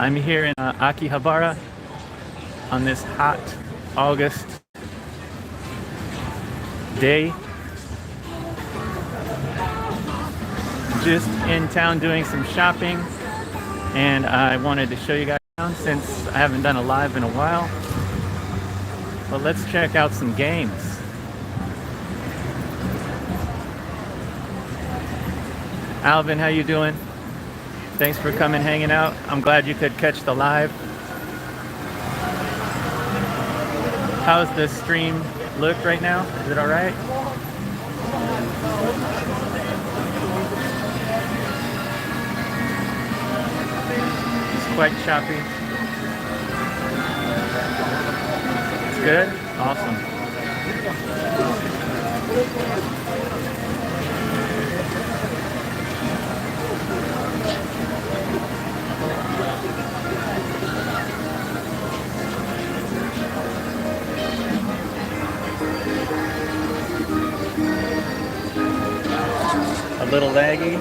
I'm here in Akihabara on this hot August day. Just in town doing some shopping, and I wanted to show you guys around since I haven't done a live in a while. But let's check out some games. Alvin, how you doing? Thanks for coming, hanging out. I'm glad you could catch the live. How's the stream look right now? Is it all right? It's quite choppy. It's good? Awesome. A little laggy.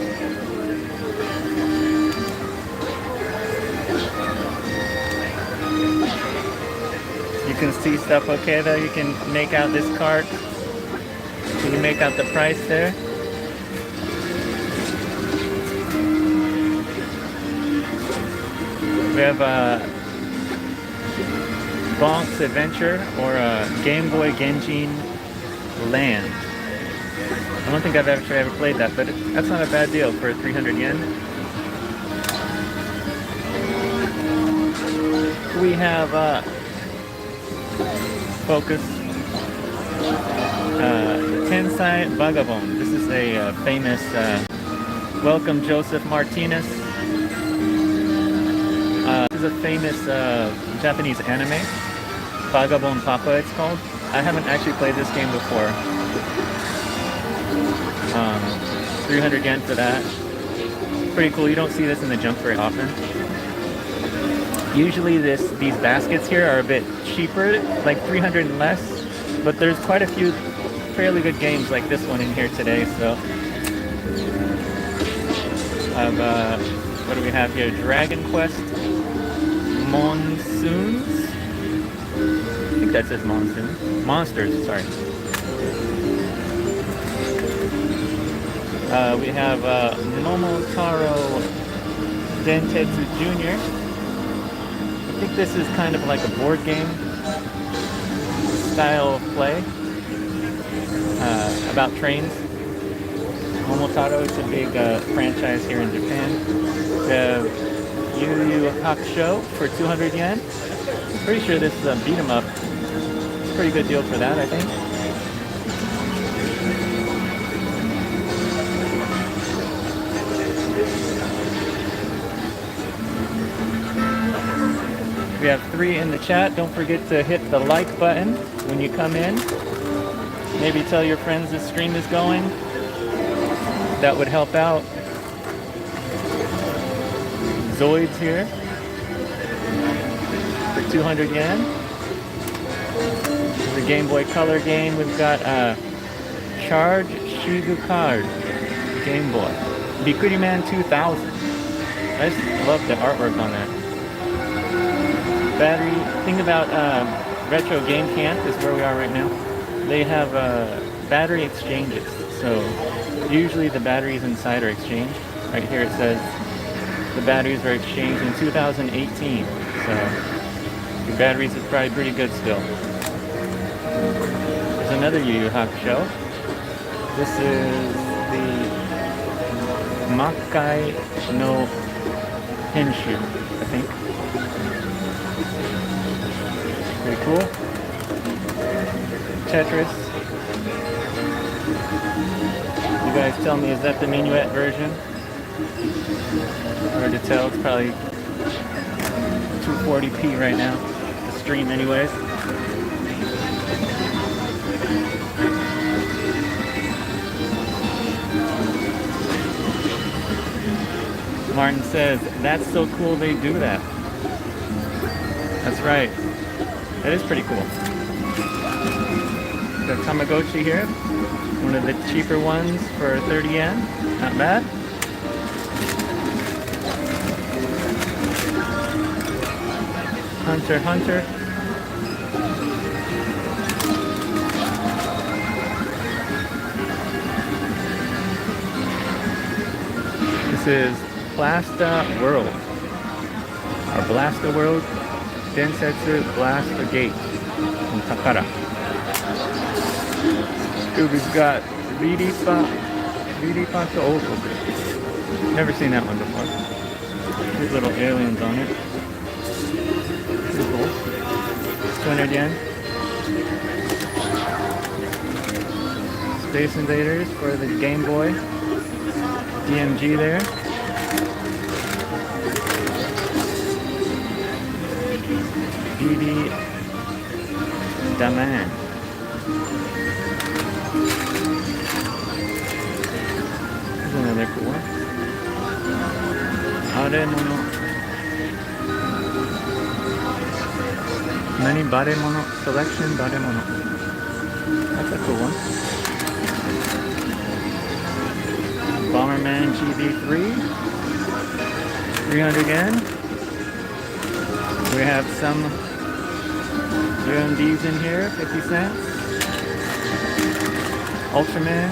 You can see stuff okay though. You can make out this cart. Can you make out the price there? We have a Bonk's Adventure or a Game Boy Genjin Land. I don't think I've actually ever played that, but that's not a bad deal for 300 yen. We have Focus Tensai Vagabond. This is a famous welcome Joseph Martinez. This is a famous Japanese anime. Vagabond Papa it's called. I haven't actually played this game before. 300 yen for that. Pretty cool. You don't see this in the junk very often. Usually these baskets here are a bit cheaper, like 300 and less, but there's quite a few fairly good games like this one in here today. So what do we have here? Dragon Quest Monsoons? I think that says Monsoons. Monsters, sorry. We have Momotaro Dentetsu Jr. I think this is kind of like a board game style of play about trains. Momotaro is a big franchise here in Japan. We have Yu Yu Hakusho for 200 yen. Pretty sure this is a beat 'em up. It's a pretty good deal for that, I think. We have 3 in the chat. Don't forget to hit the like button when you come in. Maybe tell your friends this stream is going. That would help out. Zoid's here for 200 yen. The Game Boy Color game. We've got Charge Shigu Card Game Boy. Bikuri Man 2000. I just love the artwork on that. Battery thing about Retro Game Camp is where we are right now. They have battery exchanges, so usually the batteries inside are exchanged. Right here it says the batteries are exchanged in 2018, so your batteries are probably pretty good still. There's another Yu Yu Hakusho. This is the Makai no Henshu, I think. Pretty cool. Tetris. You guys tell me, is that the minuet version? Hard to tell. It's probably 240p right now. The stream anyways. Martin says, that's so cool they do that. That's right. That is pretty cool. The Tamagotchi here. One of the cheaper ones for 30 yen. Not bad. Hunter Hunter. This is Plasta World. Or Blasta World. Densetsu Blasta Gate in Takara. We've got Viripa to Okoku. Never seen that one before. Cute little aliens on it. Pretty cool. 200 yen. Space Invaders for the Game Boy. DMG there. BB Daman. Here's another cool one. Aremono. Nani Baremono Selection Baremono. That's a cool one. Bomberman GB3. 300 yen. We have some UMDs in here, 50 cents. Ultraman.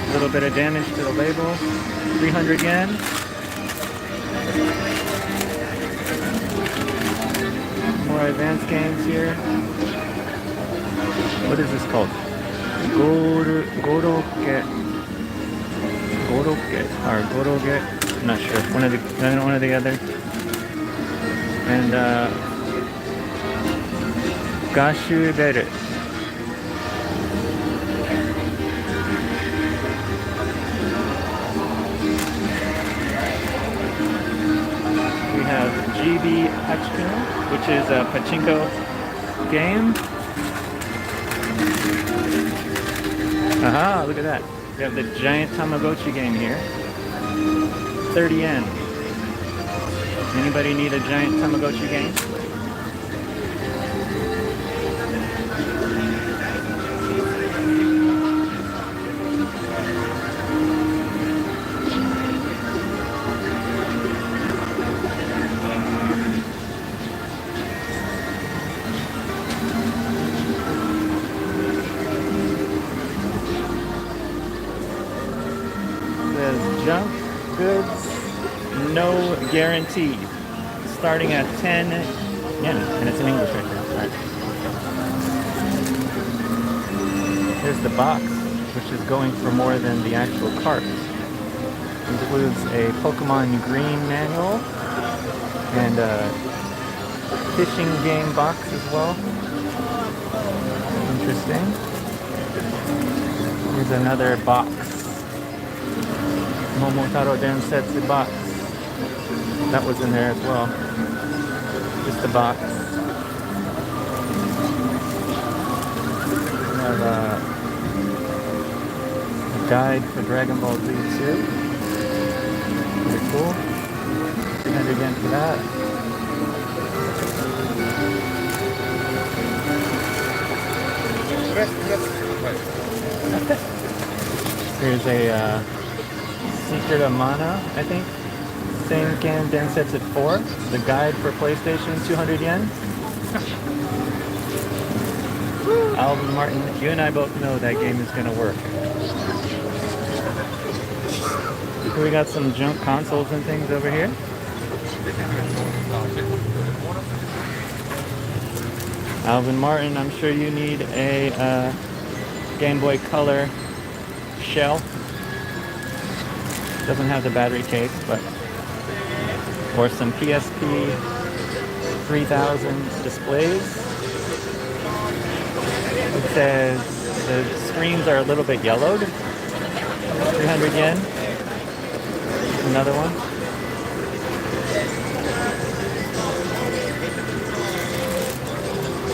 A little bit of damage to the label. 300 yen. More advanced games here. What is this called? Goroge or Goroge? I'm not sure. One or the other. And Gashu Beru. We have GB Hachiko, which is a pachinko game. Aha, look at that. We have the giant Tamagotchi game here. 30 yen. Anybody need a giant Tamagotchi game? Says junk goods, no guarantee. Starting at 10 yen, and it's in English right now. Right. Here's the box, which is going for more than the actual cart. Includes a Pokemon Green manual and a fishing game box as well. Interesting. Here's another box. Momotaro Densetsu box. That was in there as well. Just the box. We have a guide for Dragon Ball Z 2. Pretty cool. 300 yen for that. Here's a Secret of Mana, I think. Senken Densetsu 4, the guide for PlayStation, 200 yen. Alvin Martin, you and I both know that game is going to work. We got some junk consoles and things over here. Alvin Martin, I'm sure you need a Game Boy Color shell. Doesn't have the battery case, but or some PSP 3000 displays. It says the screens are a little bit yellowed. 300 yen. Another one.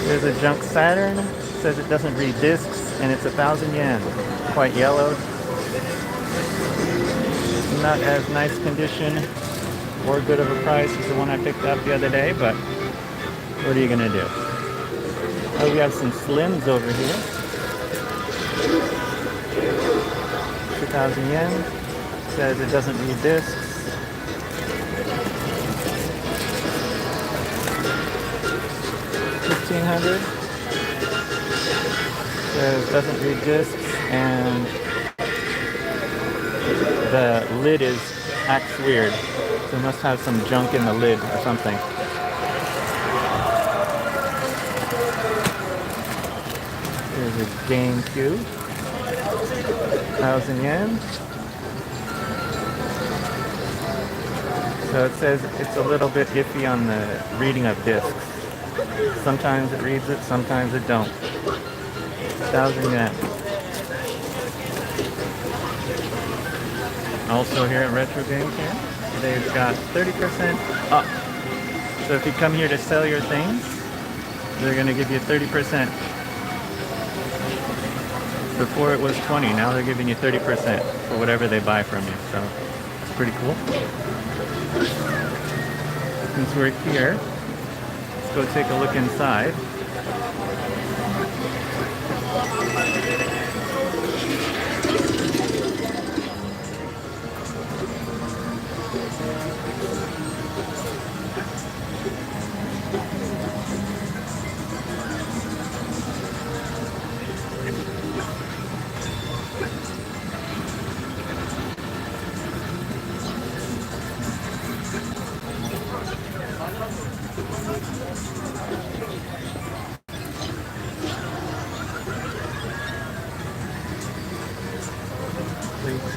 There's a junk Saturn. It says it doesn't read discs and it's 1,000 yen. Quite yellowed. Not as nice condition or good of a price as the one I picked up the other day, but what are you gonna do? Oh, we have some Slims over here. 2,000 yen. Says it doesn't need discs. 1500. Says doesn't read discs, and the lid acts weird. So it must have some junk in the lid or something. Here's a GameCube. 1,000 yen. So it says it's a little bit iffy on the reading of discs. Sometimes it reads it, sometimes it don't. 1,000 yen. Also here at Retro Game Camp, they've got 30% up. So if you come here to sell your things, they're going to give you 30%. Before it was 20, now they're giving you 30% for whatever they buy from you. So it's pretty cool. Since we're here, let's go take a look inside.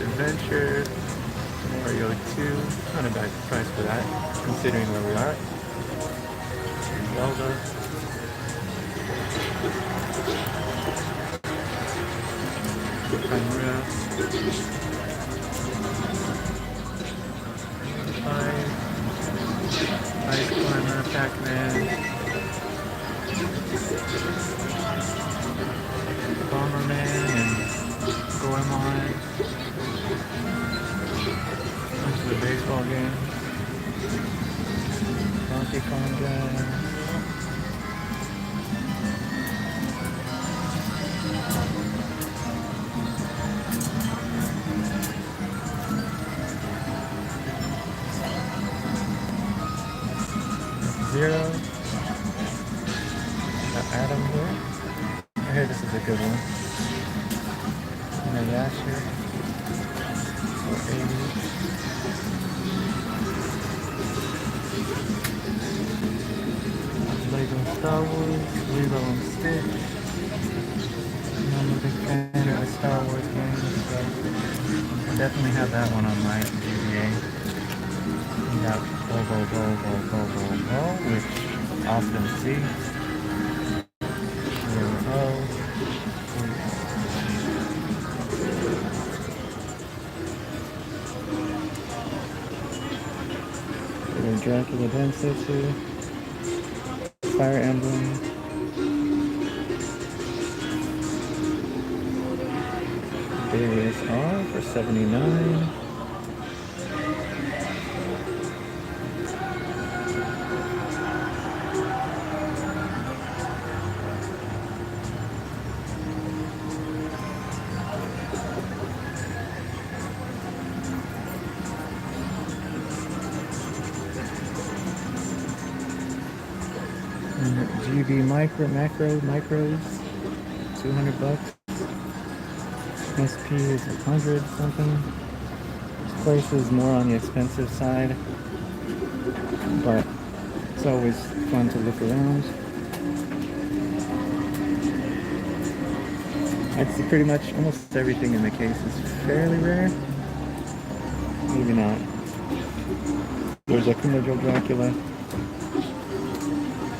Adventure, Mario 2, not a bad price for that, considering where we are. Zelda. Chimera. 5. Ice Climber, Pac-Man. Bomberman and Goemon. The baseball game. Donkey Kong game. Zero. Got Adam here. I hear this is a good one. And a Yasher. 480. Lego Star Wars, Lilo and Stitch. I'm a big fan of the Star Wars games, so I definitely have that one on my GBA. We got Go, which I often see. Dracula Densetsu. Fire Emblem. Various R for 79. GB macros, 200 bucks. SP is 100 something. This place is more on the expensive side, but it's always fun to look around. I'd say pretty much almost everything in the case is fairly rare. Maybe not. There's a Kumajo Dracula,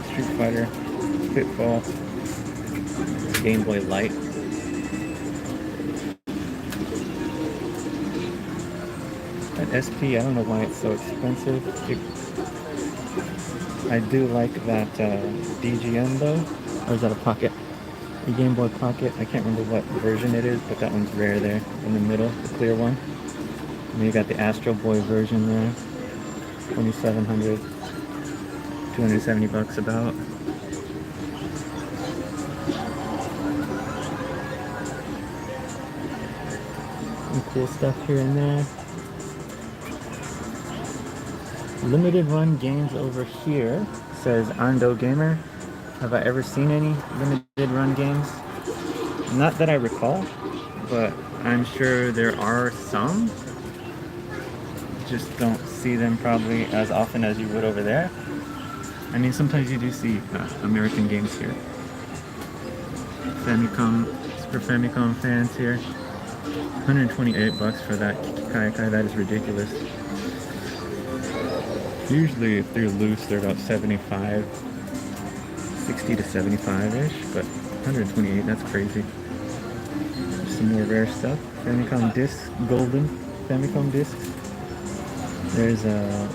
Street Fighter, Pitfall, Game Boy Light. That SP, I don't know why it's so expensive. I do like that DGM though. Or is that a Pocket? A Game Boy Pocket. I can't remember what version it is, but that one's rare there in the middle, the clear one. And then you got the Astro Boy version there. 2,700, 270 bucks about. Some cool stuff here and there. Limited run games over here, says Ando Gamer. Have I ever seen any limited run games? Not that I recall, but I'm sure there are some. Just don't see them probably as often as you would over there. I mean, sometimes you do see American games here. Famicom, Super Famicom fans here. 128 bucks for that Kaikai, that is ridiculous. Usually if they're loose, they're about 75, 60 to 75-ish, but 128, that's crazy. Some more rare stuff. Famicom discs, golden Famicom discs. There's a,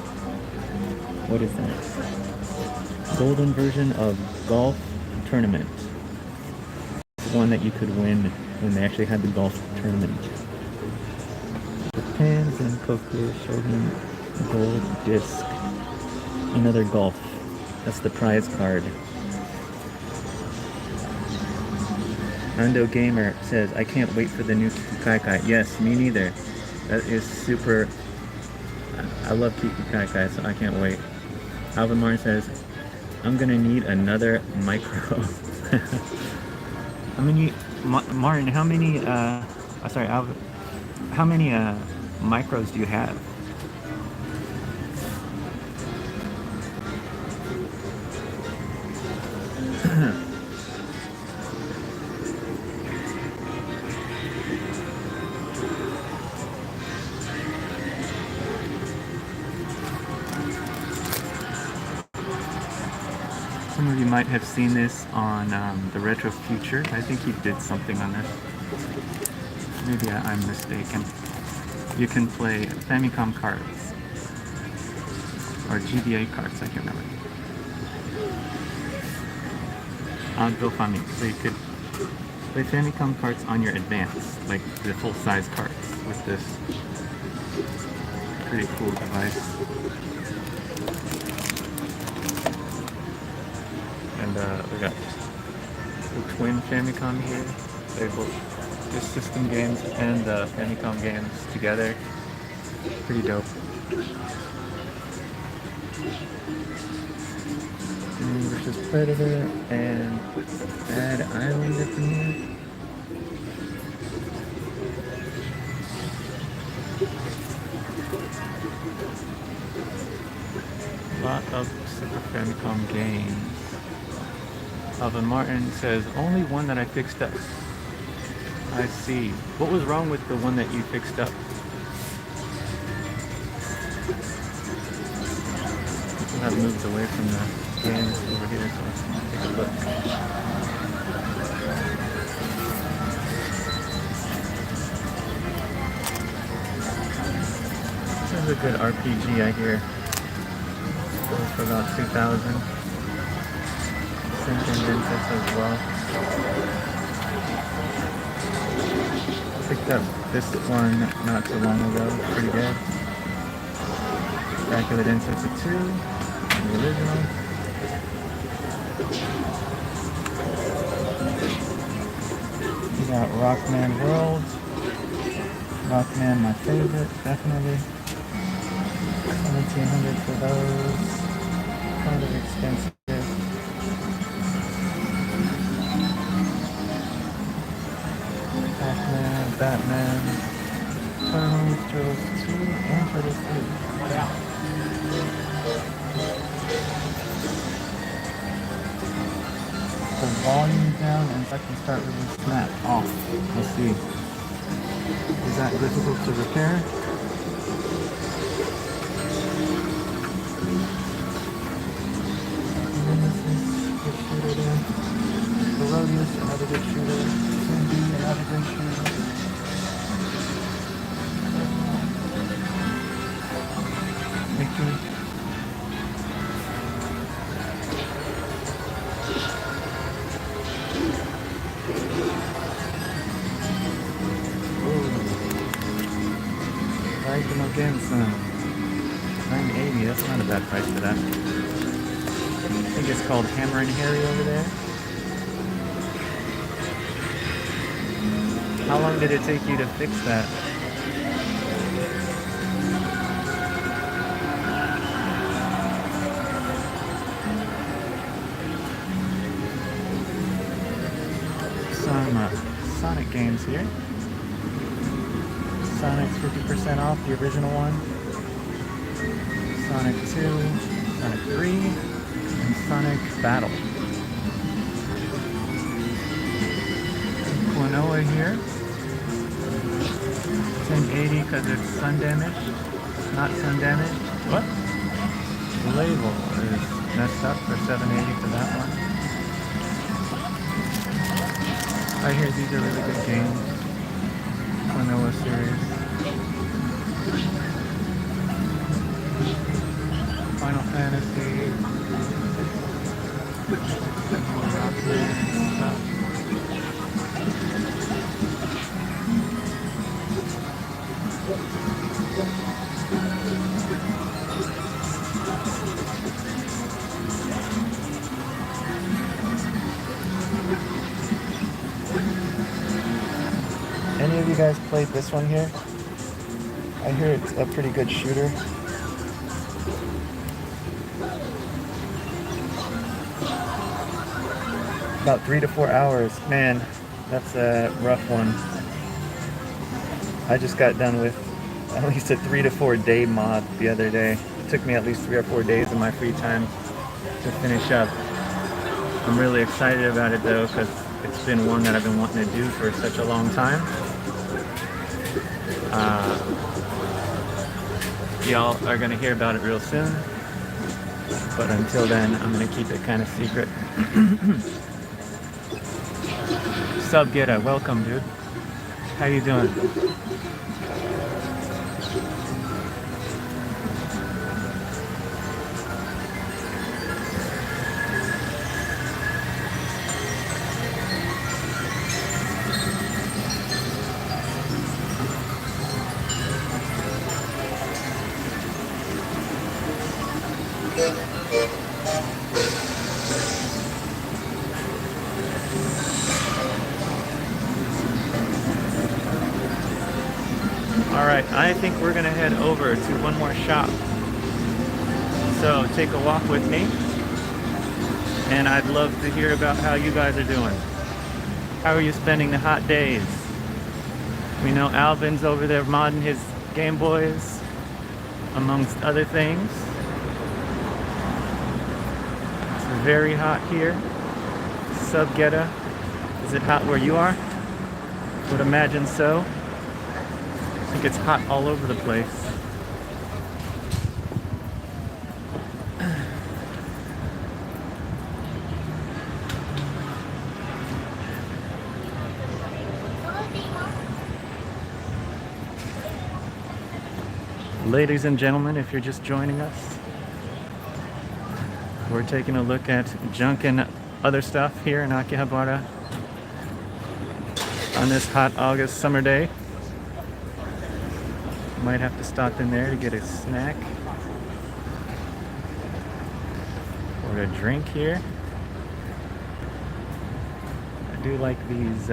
what is that? Golden version of Golf Tournament. One that you could win when they actually had the golf tournament. The pins and Koku Shoten gold disc. Another golf. That's the prize card. Ando Gamer says, I can't wait for the new Kaikai. Yes, me neither. That is super. I love Kiki Kaikai, so I can't wait. Alvin Martin says, I'm gonna need another micro. How many, Martin, how many, sorry, Alvin, how many micros do you have? Some of you might have seen this on the Retro Future. I think he did something on this. Maybe I'm mistaken. You can play Famicom cards. Or GBA cards, I can't remember. On GoFundMe. So you could play Famicom cards on your Advance, like the full-size cards with this pretty cool device. And we got the twin Famicom here. They both just system games and Famicom games together. Pretty dope. Versus Predator and Bad Islander from here. A lot of Super Famicom games. Alvin Martin says, only one that I fixed up. I see. What was wrong with the one that you fixed up? People have moved away from the games over here, so let's take a look. This is a good RPG, I hear. Goes for about 2,000. As well. Picked up this one not too long ago. Pretty good. Dracula Densetsu 2, the original. We got Rockman World. Rockman, my favorite, definitely. 1,700 for those. Kind of expensive. Batman, Turtles, Turtles 2, and Turtles 3. Yeah. The volume down and I can start with the snap off. Let's see. Is that difficult to repair? Good shooter there. Herodias, another good shooter. Cindy, another good shooter. Victory. Price him again, son. 980, that's not a bad price for that. I think it's called Hammer and Harry over there. How long did it take you to fix that? some Sonic games here. Sonic 50% off, the original one. Sonic 2, Sonic 3, and Sonic Battle. Quinoa here. 1080 because it's sun damaged. Not sun damaged. What? The label is messed up for 780 for that one. I hear these are really good games. Quinoa series. Final Fantasy. Stuff. Any of you guys played this one here? I hear it's a pretty good shooter. About 3 to 4 hours. Man, that's a rough one. I just got done with at least a 3 to 4 day mod the other day. It took me at least 3 or 4 days of my free time to finish up. I'm really excited about it though, because it's been one that I've been wanting to do for such a long time. Y'all are going to hear about it real soon, but until then I'm going to keep it kind of secret. Sub Geta, welcome dude. How you doing? Alright, I think we're going to head over to one more shop. So take a walk with me. And I'd love to hear about how you guys are doing. How are you spending the hot days? We know Alvin's over there modding his Game Boys, amongst other things. It's very hot here. Sub Geta, is it hot where you are? Would imagine so. I think it's hot all over the place. Ladies and gentlemen, if you're just joining us, we're taking a look at junk and other stuff here in Akihabara on this hot August summer day. Might have to stop in there to get a snack or a drink here. I do like these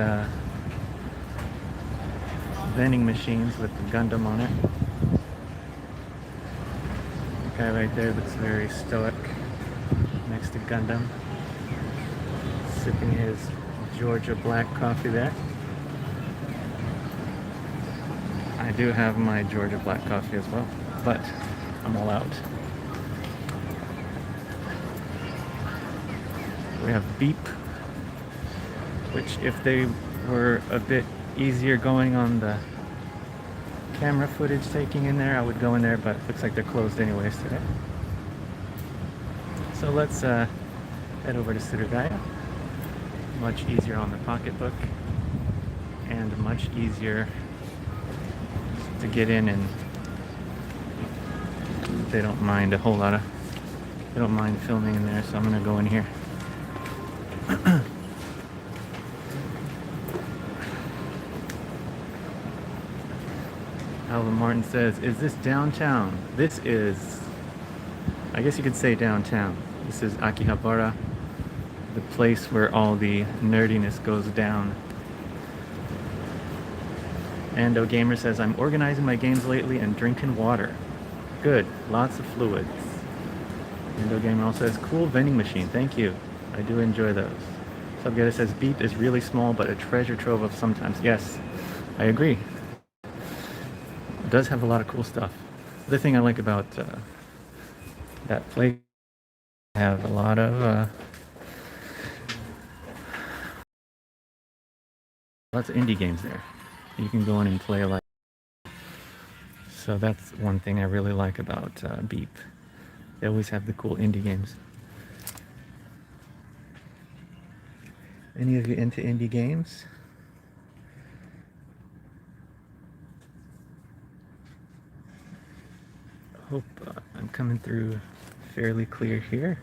vending machines with the Gundam on it. The guy right there looks very stoic next to Gundam, sipping his Georgia black coffee there. I do have my Georgia black coffee as well, but I'm all out. We have Beep, which if they were a bit easier going on the camera footage taking in there, I would go in there, but looks like they're closed anyways today. So let's head over to Surugaya. Much easier on the pocketbook and much easier to get in, and they don't mind a whole lot of, they don't mind filming in there, so I'm gonna go in here. Alvin Martin says, is this downtown? This is, I guess you could say downtown. This is Akihabara, the place where all the nerdiness goes down. Ando Gamer says, I'm organizing my games lately and drinking water. Good, lots of fluids. Ando Gamer also says, cool vending machine, thank you. I do enjoy those. Subgeta says Beep is really small, but a treasure trove of sometimes. Yes, I agree. It does have a lot of cool stuff. The thing I like about that place, have a lot of lots of indie games there. You can go in and play like. So that's one thing I really like about Beep. They always have the cool indie games. Any of you into indie games? Hope I'm coming through fairly clear here.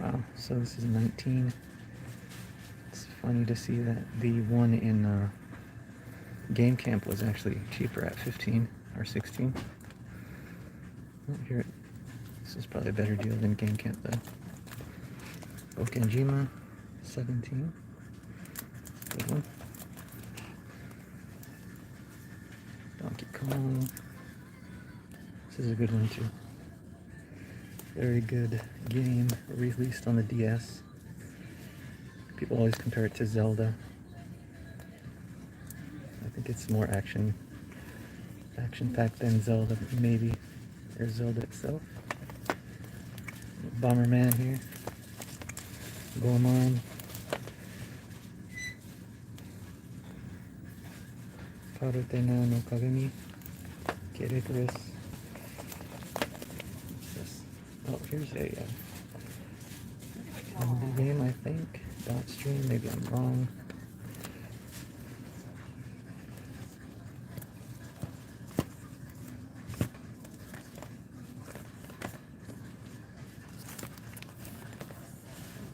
Wow, so this is 19. It's funny to see that the one in Game Camp was actually cheaper at 15 or 16. Oh, here, this is probably a better deal than Game Camp though. Okenjima, 17. Good one. Donkey Kong. This is a good one too. Very good game, released on the DS. People always compare it to Zelda. I think it's more action-packed than Zelda, maybe, or Zelda itself. Bomberman here. Goemon. Parutena no Kagami. Kirekurus. Oh, here's a indie game, I think. Downstream, maybe I'm wrong.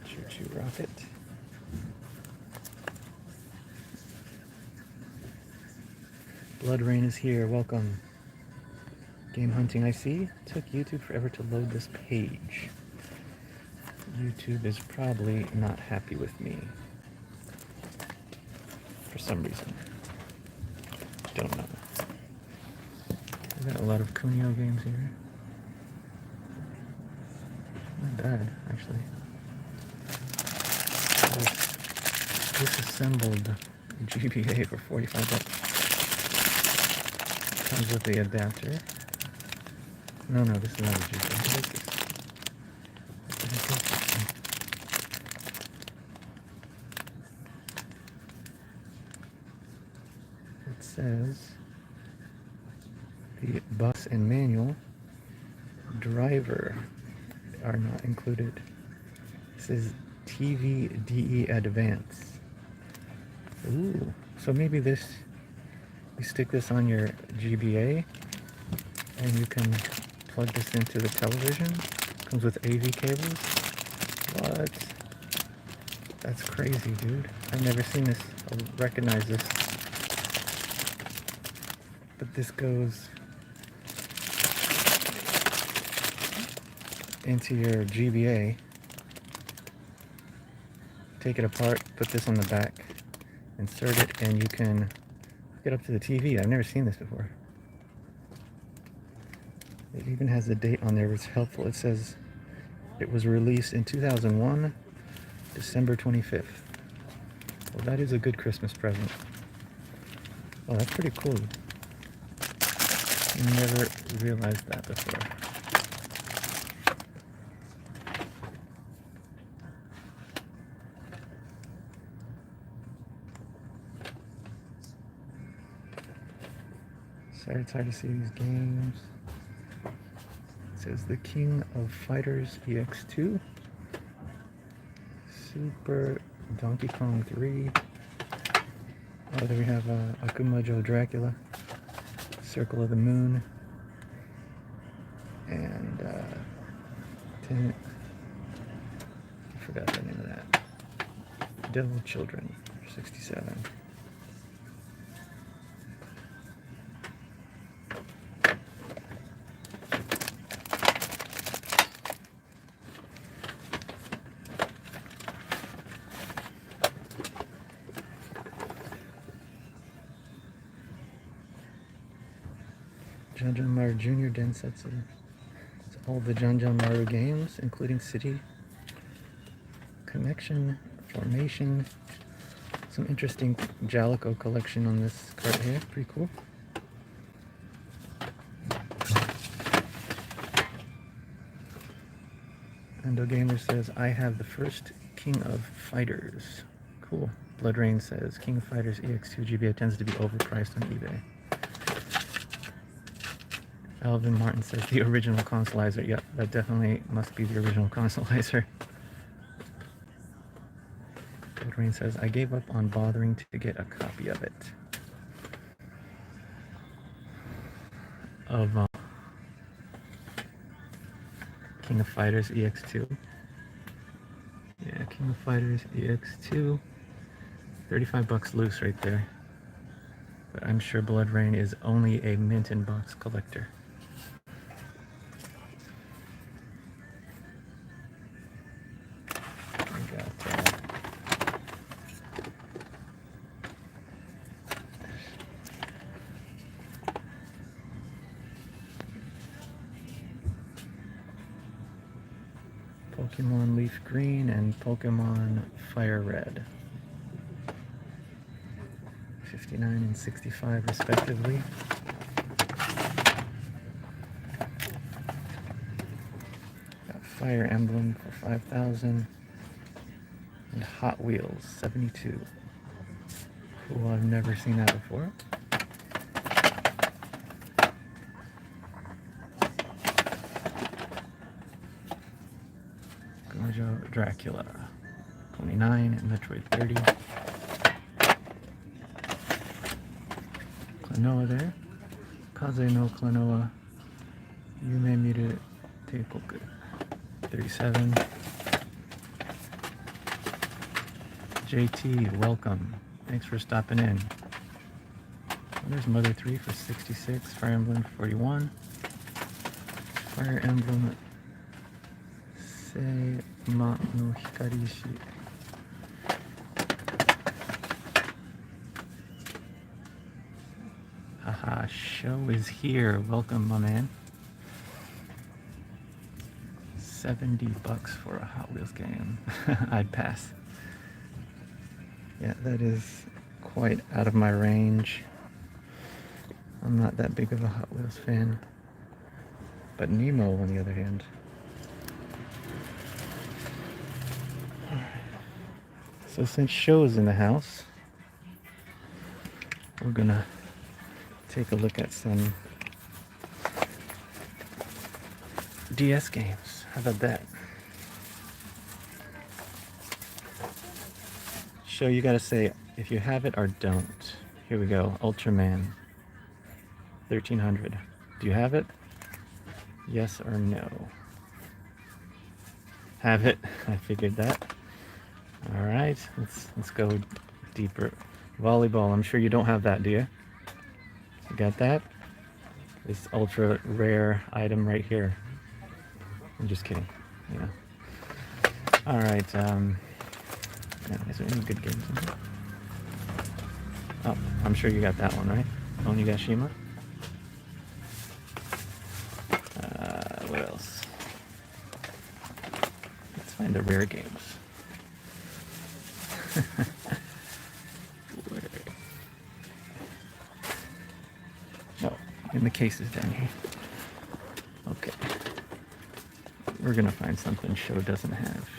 Choo-choo rocket. Blood Rain is here, welcome. Game hunting, I see. Took YouTube forever to load this page. YouTube is probably not happy with me. For some reason. Don't know. We've got a lot of Kunio games here. Not bad, actually. Disassembled GBA for 45 bucks. Comes with the adapter. No, this is not a GBA. What is this? It says the bus and manual driver are not included. This is TVDE Advance. Ooh, so maybe this, you stick this on your GBA and you can plug this into the television. Comes with AV cables. What? That's crazy, dude. I've never seen this. I'll recognize this. But this goes into your GBA. Take it apart, put this on the back, insert it, and you can hook it up to the TV. I've never seen this before. It even has the date on there, which is helpful. It says it was released in 2001, December 25th. Well, that is a good Christmas present. Oh, that's pretty cool. Never realized that before. Sorry, it's hard to see these games. It says The King of Fighters EX2, Super Donkey Kong 3. Oh, there we have Akumajo Dracula, Circle of the Moon, and I forgot the name of that. Devil Children, 67. Janjan Maru Jr. Densetsu. It's all the Janjan Maru games, including City Connection, formation. Some interesting Jalico collection on this card here. Pretty cool. Endo Gamer says, I have the first King of Fighters. Cool. Blood Rain says, King of Fighters EX2 GBA tends to be overpriced on eBay. Alvin Martin says, the original consolizer. Yep, that definitely must be the original consolizer. Blood Rain says, I gave up on bothering to get a copy of it. Of King of Fighters EX2. Yeah, King of Fighters EX2. 35 bucks loose right there. But I'm sure Blood Rain is only a mint in box collector. We got Pokemon Leaf Green and Pokemon Fire Red. 59 and 65 respectively. Got Fire Emblem for 5,000 and Hot Wheels 72. Cool, I've never seen that before. Gojo Dracula 29 and Metroid 30. Klonoa there. Kaze no Klonoa. Yume Miru Teikoku. 37. JT, welcome. Thanks for stopping in. There's Mother 3 for 66. Fire Emblem 41. Fire Emblem Seima no Hikarishi. Haha, show is here. Welcome, my man. 70 bucks for a Hot Wheels game. I'd pass. Yeah, that is quite out of my range. I'm not that big of a Hot Wheels fan. But Nemo, on the other hand. So since Show is in the house, we're gonna take a look at some DS games. How about that? Show, you gotta say if you have it or don't. Here we go. Ultraman 1300. Do you have it? Yes or no? Have it. I figured that. All right, let's go deeper. Volleyball. I'm sure you don't have that, do you? You got that? This ultra rare item right here. I'm just kidding. Yeah. All right. Is there any good games in here? Oh, I'm sure you got that one, right? Onigashima. What else? Let's find the rare games. No, in the cases down here. Okay. We're gonna find something Show doesn't have.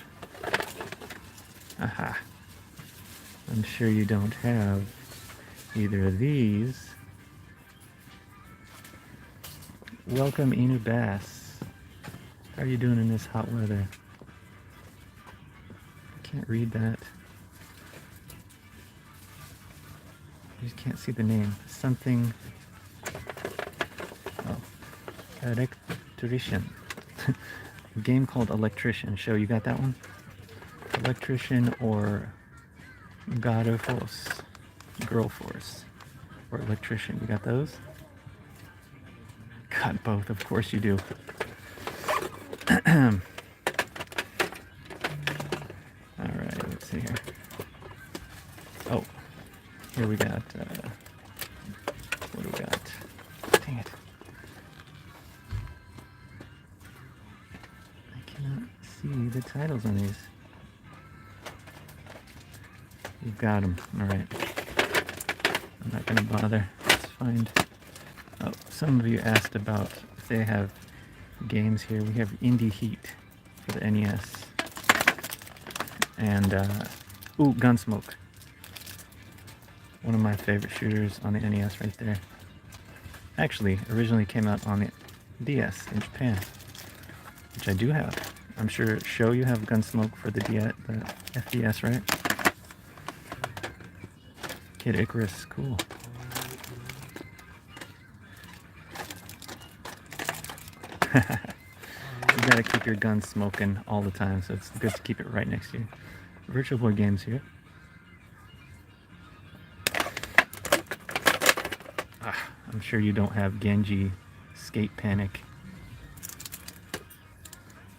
Aha. I'm sure you don't have either of these. Welcome, Inu Bass. How are you doing in this hot weather? I can't read that. You just can't see the name. Something. Oh. Electrician. A game called Electrician. Show, you got that one? Electrician or Girl Force. Or Electrician. You got those? Got both, of course you do. Alright, let's see here. Oh, here we got, what do we got? Dang it. I cannot see the titles on these. You've got them. All right. I'm not going to bother. Let's find... Oh, some of you asked about if they have games here. We have Indie Heat for the NES. And, ooh, Gunsmoke. One of my favorite shooters on the NES right there. Actually, originally came out on the DS in Japan, which I do have. I'm sure, Sho, you have Gunsmoke for the FDS, right? Kid Icarus, cool. You gotta keep your gun smoking all the time, so it's good to keep it right next to you. Virtual Boy games here. I'm sure you don't have Genji Skate Panic.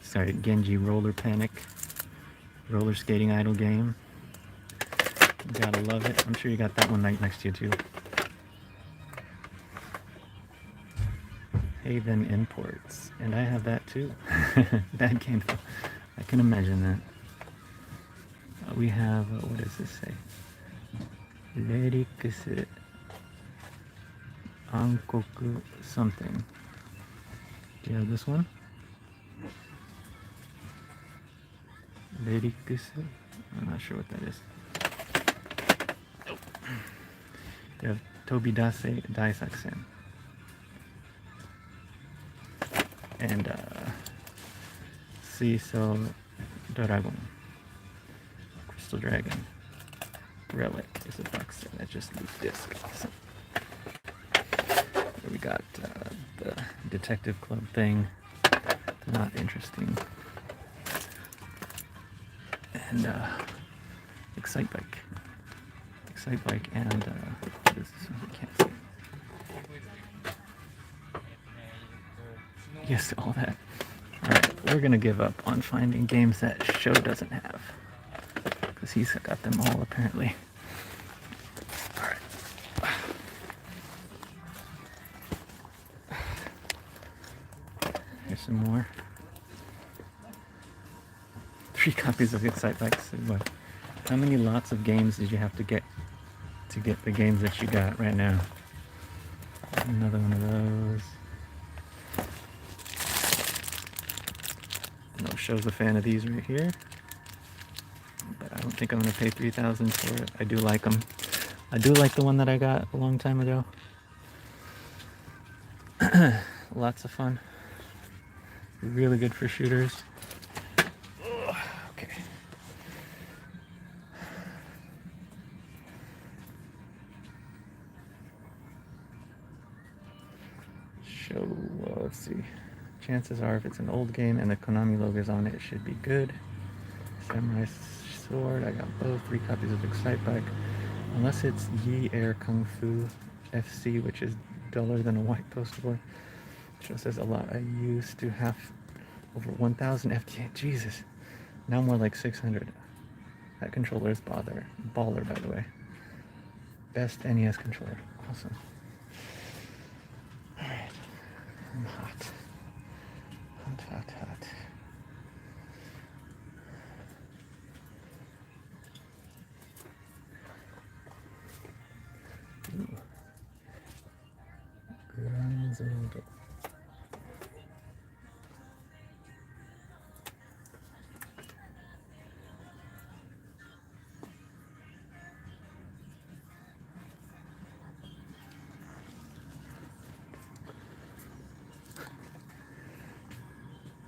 Sorry, Genji Roller Panic. Roller skating idle game. You gotta love it. I'm sure you got that one right next to you too. Haven Imports. And I have that too. Bad game though. I can imagine that. We have, what does this say? Lyrics Ankoku something. Do you have this one? Lyrics? I'm not sure what that is. Nope. You have Tobidase Daisaksen. And Ciso Dragon. Crystal Dragon. Relic is a box set. That's just loose disc. Awesome. Here we got the Detective Club thing. Not interesting. And Excite Bike. Excite Bike and what is this one? I can't see. Yes, all that. Alright, we're gonna give up on finding games that Sho doesn't have. Because he's got them all apparently. Alright. Here's some more. 3 copies of Excite Bikes. How many lots of games did you have to get the games that you got right now? Another one of those. No, Sho's a fan of these right here. But I don't think I'm going to pay $3,000 for it. I do like them. I do like the one that I got a long time ago. Lots of fun. Really good for shooters. Okay. Show, well, let's see. Chances are if it's an old game and the Konami logo is on it, it should be good. Samurai Sword, I got both. 3 copies of Excite Bike. Unless it's Yi Air Kung Fu FC, which is duller than a white poster board. Show says a lot. I used to have over 1,000 FTA. Jesus. Now more like 600. That controller is baller, by the way. Best NES controller. Awesome. Alright. I'm hot. Hot. Ooh. Granzodo.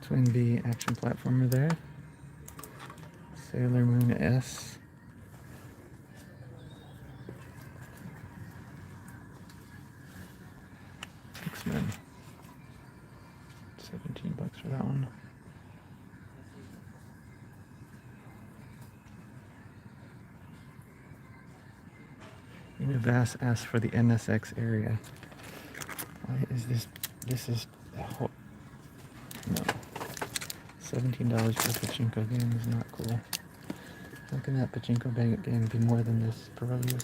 Twin B action platformer there. Sailor Moon S. X-Men. $17 for that one. Univas asked for the NSX area. Why is this? This is no. $17 for a pachinko game is not cool. How can that pachinko game be more than this peruse?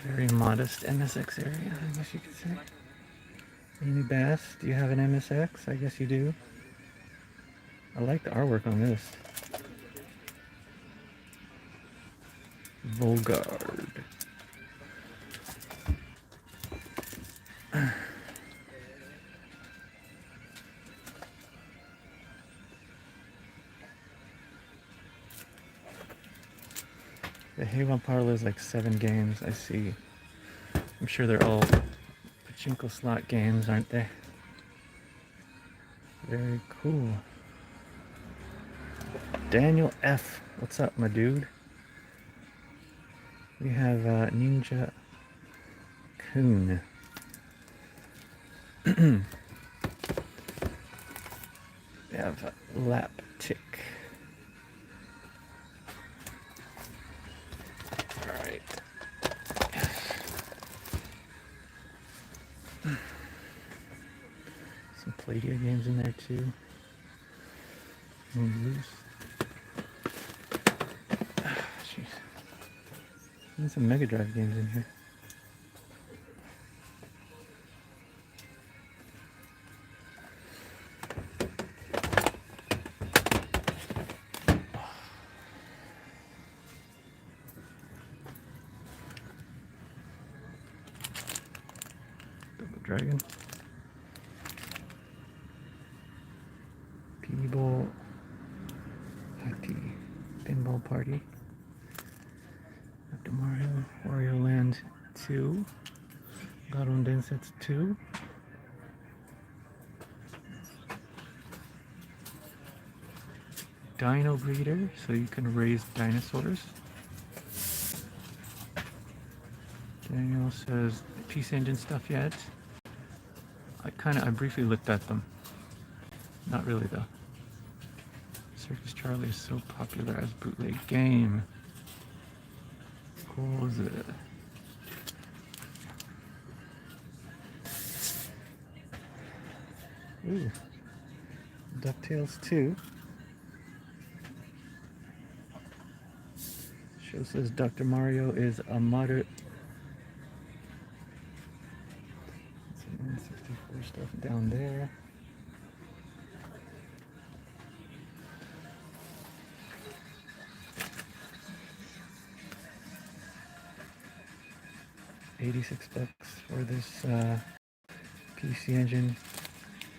Very modest MSX area, I guess you could say. Amy Bass, do you have an MSX? I guess you do. I like the artwork on this. Volgard. The Halo Parlor is like 7 games, I see. I'm sure they're all pachinko slot games, aren't they? Very cool. Daniel F. What's up, my dude? We have Ninja Kun. We have Lap Tick. Alright. Some Playdia games in there too. Loose. Jeez. There's some Mega Drive games in here. Double Dragon. Pinball Party. Pinball Party. Dr. Mario. Wario Land 2. Garon Densetsu 2. Dino Breeder, so you can raise dinosaurs. Daniel says, PC Engine stuff yet? I briefly looked at them. Not really though. Circus Charlie is so popular as bootleg game. Cool is it? Ooh. DuckTales 2. Show says Dr. Mario is a moderate. Some N64 stuff down there. $86 for this PC Engine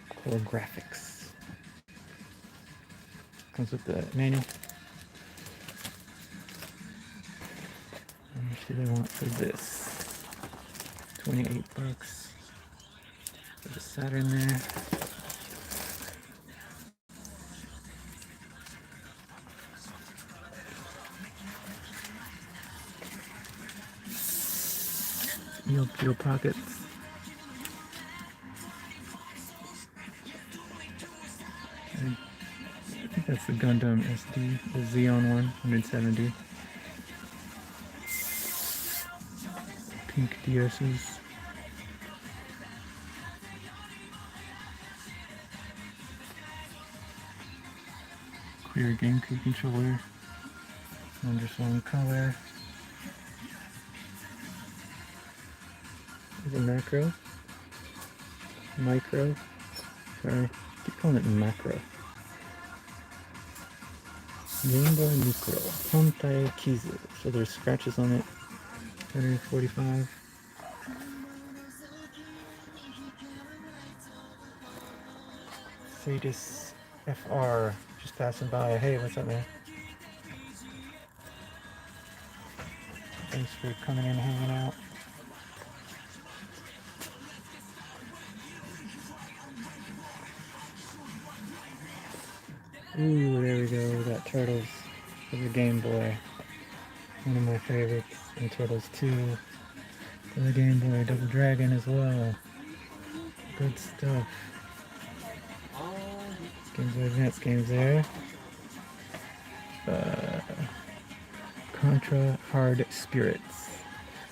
Core Graphics. Comes with the manual. How much do they want for this? $28 for the Saturn there. Peel Pockets. I think that's the Gundam SD, the Xeon one, 170. Pink DS's. Clear GameCube controller. Wonderswan color. There's a macro. Micro. Sorry, keep calling it macro. Game Boy Micro. Hontai Kizu. So there's scratches on it. 145. Sadis FR. Just passing by. Hey, what's up, man? Thanks for coming in and hanging out. Ooh, there we go. We got Turtles for the Game Boy. One of my favorites. And Turtles 2 for the Game Boy. Double Dragon as well. Good stuff. Game Boy Advance games there. Contra Hard Spirits.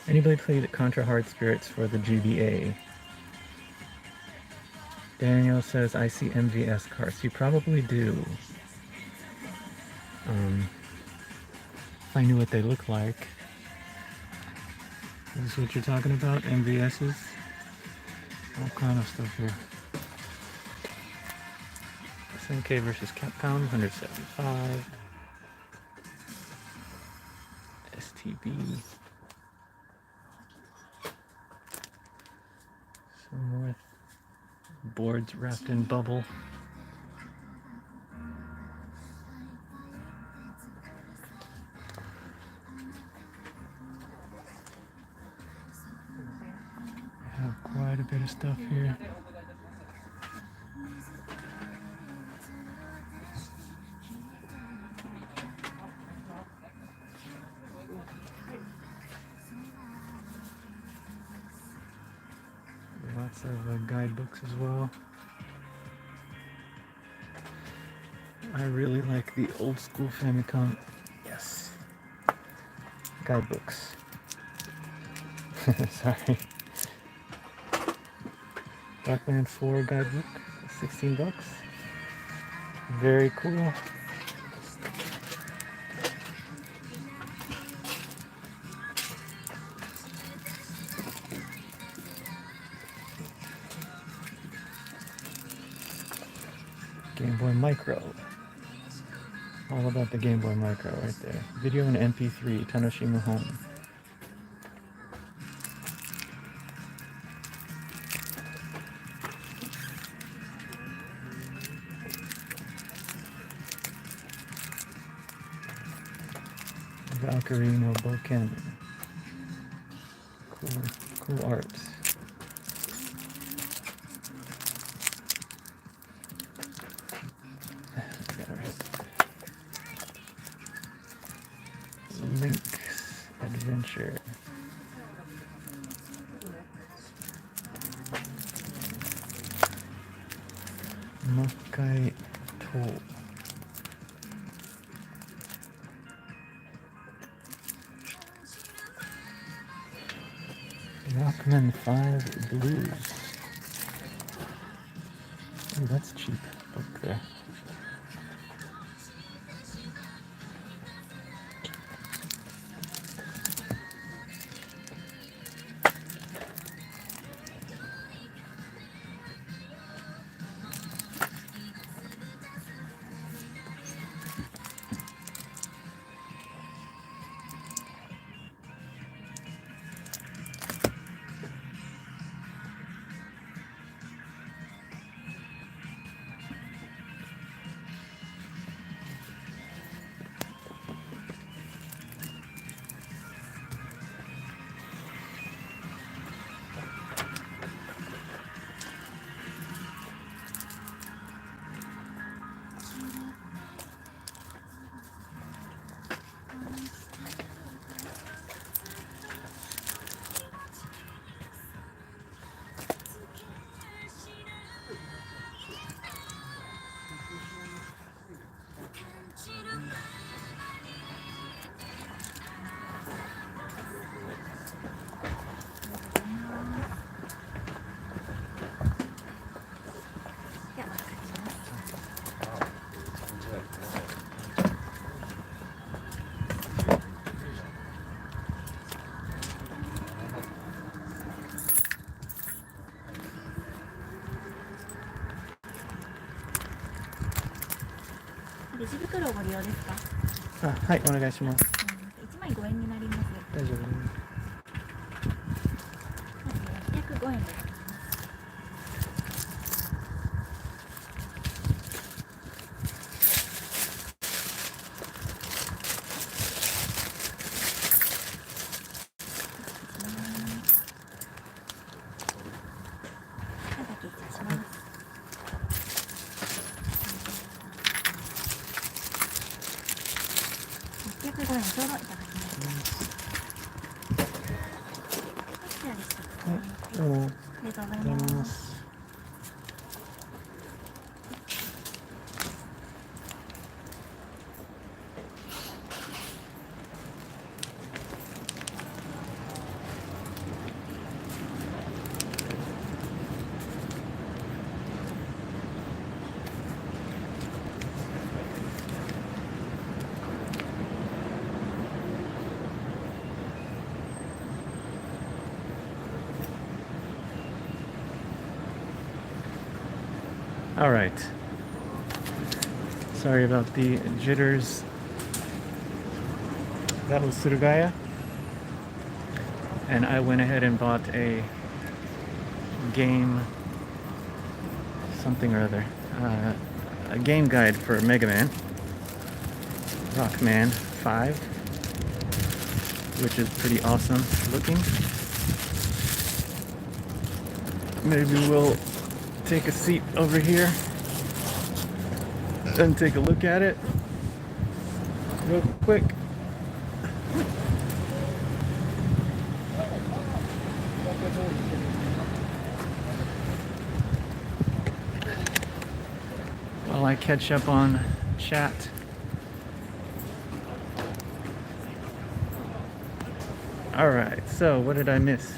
Anybody played Contra Hard Spirits for the GBA? Daniel says, I see MVS cars. You probably do. If I knew what they look like. This is what you're talking about, MVSs. All kind of stuff here. SNK versus Capcom, 175. STB. Some more boards wrapped in bubble. I have quite a bit of stuff here. Lots of guidebooks as well. I really like the old school Famicom. Yes. Guidebooks. Sorry. Rockman 4 guidebook, 16 bucks. Very cool. Game Boy Micro. All about the Game Boy Micro right there. Video and MP3, Tanoshima Home. Valkyrie no Boken. Cool arts. Link's Adventure. Makai To. Rockman 5 Blues. Oh, that's cheap book there.レジ袋をご利用ですか？はい、お願いします。1枚5円になります。大丈夫です。805円です。805円ちょうどいただきます。はい、どうも。ありがとうございます。All right. Sorry about the jitters. That was Surugaya. And I went ahead and bought a game, something or other, a game guide for Mega Man, Rockman 5, which is pretty awesome looking. Maybe we'll take a seat over here and take a look at it real quick. While I catch up on chat. Alright, so what did I miss?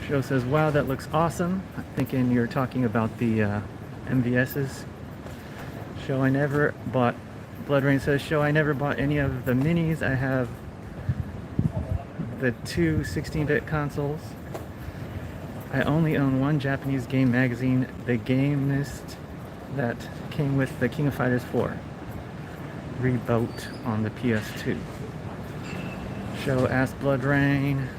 Show says, wow, that looks awesome. I'm thinking you're talking about the MVSs. Show I never bought. Blood Rain says, show I never bought any of the minis. I have the two 16-bit consoles. I only own one Japanese game magazine, The Gamist, that came with the King of Fighters 4 reboot on the PS2. Show asked Blood Rain.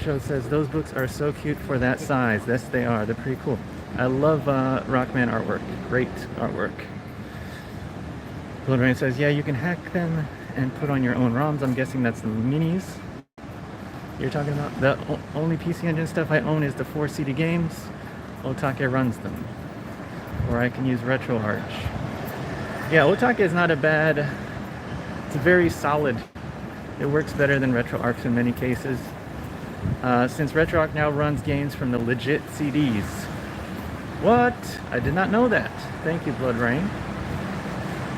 Show says, those books are so cute for that size. Yes, they are. They're pretty cool. I love Rockman artwork. Great artwork. Blood Rain says, yeah, you can hack them and put on your own ROMs. I'm guessing that's the minis you're talking about. The only PC Engine stuff I own is the 4 CD games. Otake runs them. Or I can use RetroArch. Yeah, Otake is not a bad... It's very solid. It works better than RetroArch in many cases. Since RetroArch now runs games from the legit CDs. What? I did not know that. Thank you, Blood Rain.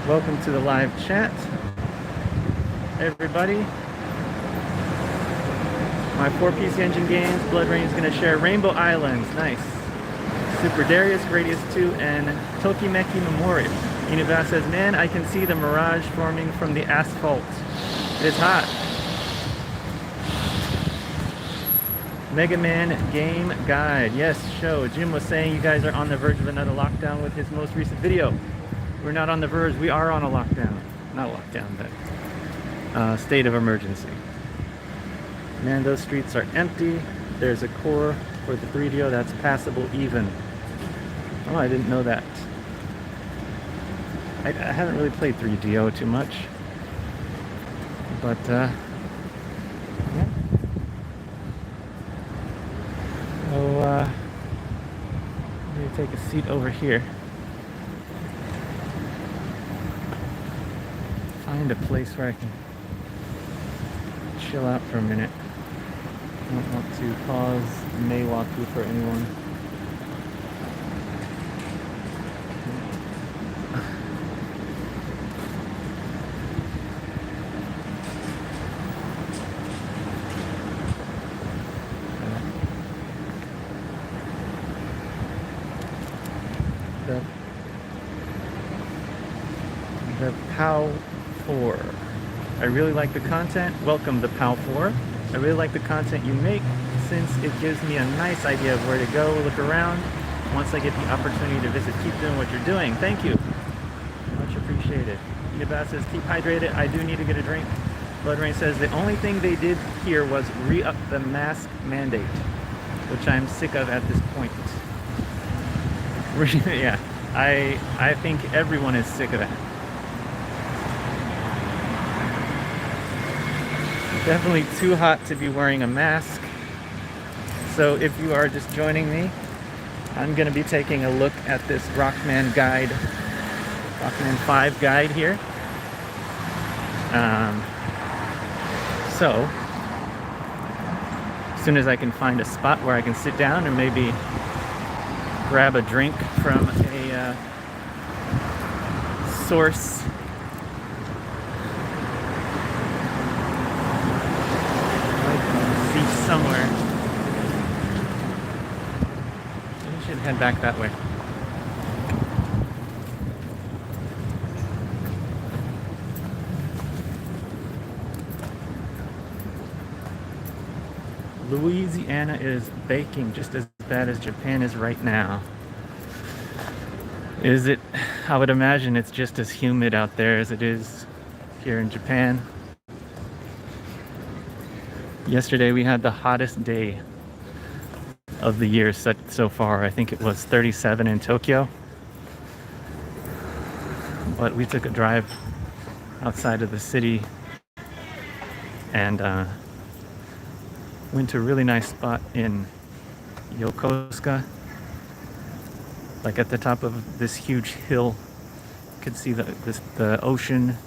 Welcome to the live chat, everybody. My 4 PC Engine games, Blood Rain is going to share Rainbow Islands, nice. Super Darius, Gradius 2, and Tokimeki Memorial. Univa says, man, I can see the mirage forming from the asphalt. It is hot. Mega Man Game Guide. Yes, show. Jim was saying you guys are on the verge of another lockdown with his most recent video. We're not on the verge, we are on a lockdown. Not a lockdown, but state of emergency. Man, those streets are empty. There's a core for the 3DO that's passable even. Oh, I didn't know that. I haven't really played 3DO too much. But, yeah. So, let me take a seat over here. Find a place where I can chill out for a minute. I don't want to cause Maywalku for anyone. The POW 4. I really like the content. Welcome the POW 4. I really like the content you make since it gives me a nice idea of where to go, look around. Once I get the opportunity to visit, keep doing what you're doing. Thank you. Much appreciated. Unibat says, keep hydrated. I do need to get a drink. Blood Rain says, the only thing they did here was re-up the mask mandate, which I'm sick of at this point. Yeah, I think everyone is sick of that. Definitely too hot to be wearing a mask. So if you are just joining me, I'm going to be taking a look at this Rockman guide, Rockman 5 guide here. So as soon as I can find a spot where I can sit down and maybe grab a drink from a source somewhere. We should head back that way. Louisiana is baking just as bad as Japan is right now. Is it? I would imagine it's just as humid out there as it is here in Japan. Yesterday we had the hottest day of the year so far. I think it was 37 in Tokyo. But we took a drive outside of the city and went to a really nice spot in Yokosuka. Like at the top of this huge hill, you could see the ocean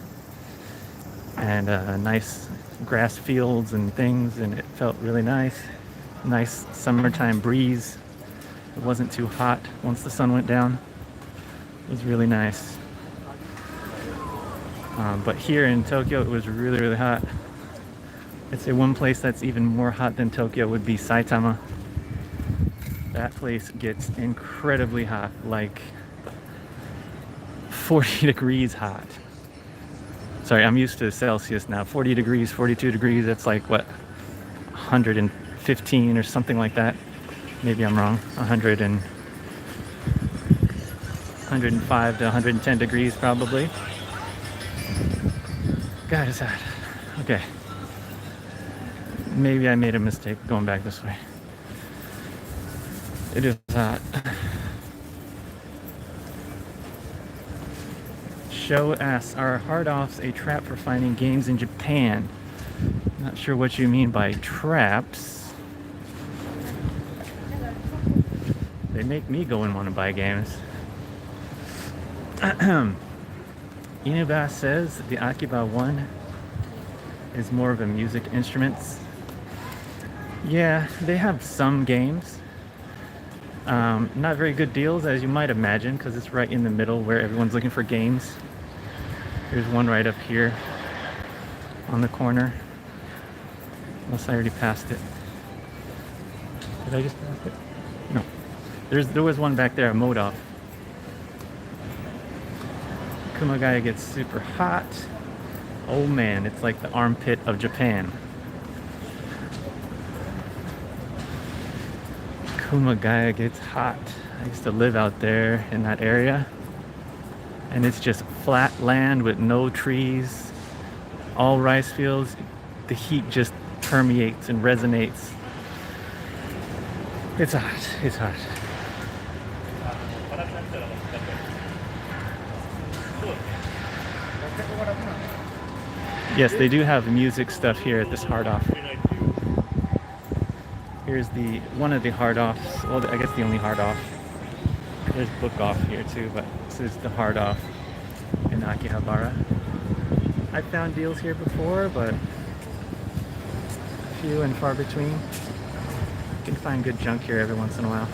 and nice grass fields and things, and it felt really nice. Nice summertime breeze. It wasn't too hot once the sun went down. It was really nice. But here in Tokyo, it was really, really hot. I'd say one place that's even more hot than Tokyo would be Saitama. That place gets incredibly hot, like 40 degrees hot. Sorry, I'm used to Celsius now. 40 degrees, 42 degrees, that's like what, 115 or something like that. Maybe I'm wrong. 105 to 110 degrees probably. God, it's hot. Okay. Maybe I made a mistake going back this way. It is hot. Show asks, are hard-offs a trap for finding games in Japan? Not sure what you mean by traps. They make me go and want to buy games. Inuba says the Akiba one is more of a music instruments. Yeah, they have some games. Not very good deals, as you might imagine, because it's right in the middle where everyone's looking for games. There's one right up here on the corner. Unless I already passed it. Did I just pass it? No. There was one back there, a mode off. Kumagaya gets super hot. Oh man, it's like the armpit of Japan. Kumagaya gets hot. I used to live out there in that area. And it's just flat land with no trees, all rice fields. The heat just permeates and resonates. It's hot, it's hot. Yes, they do have music stuff here at this hard off. Here's one of the hard offs. Well, I guess the only hard off. There's book off here too, but this is the hard off in Akihabara. I've found deals here before, but few and far between. You can find good junk here every once in a while.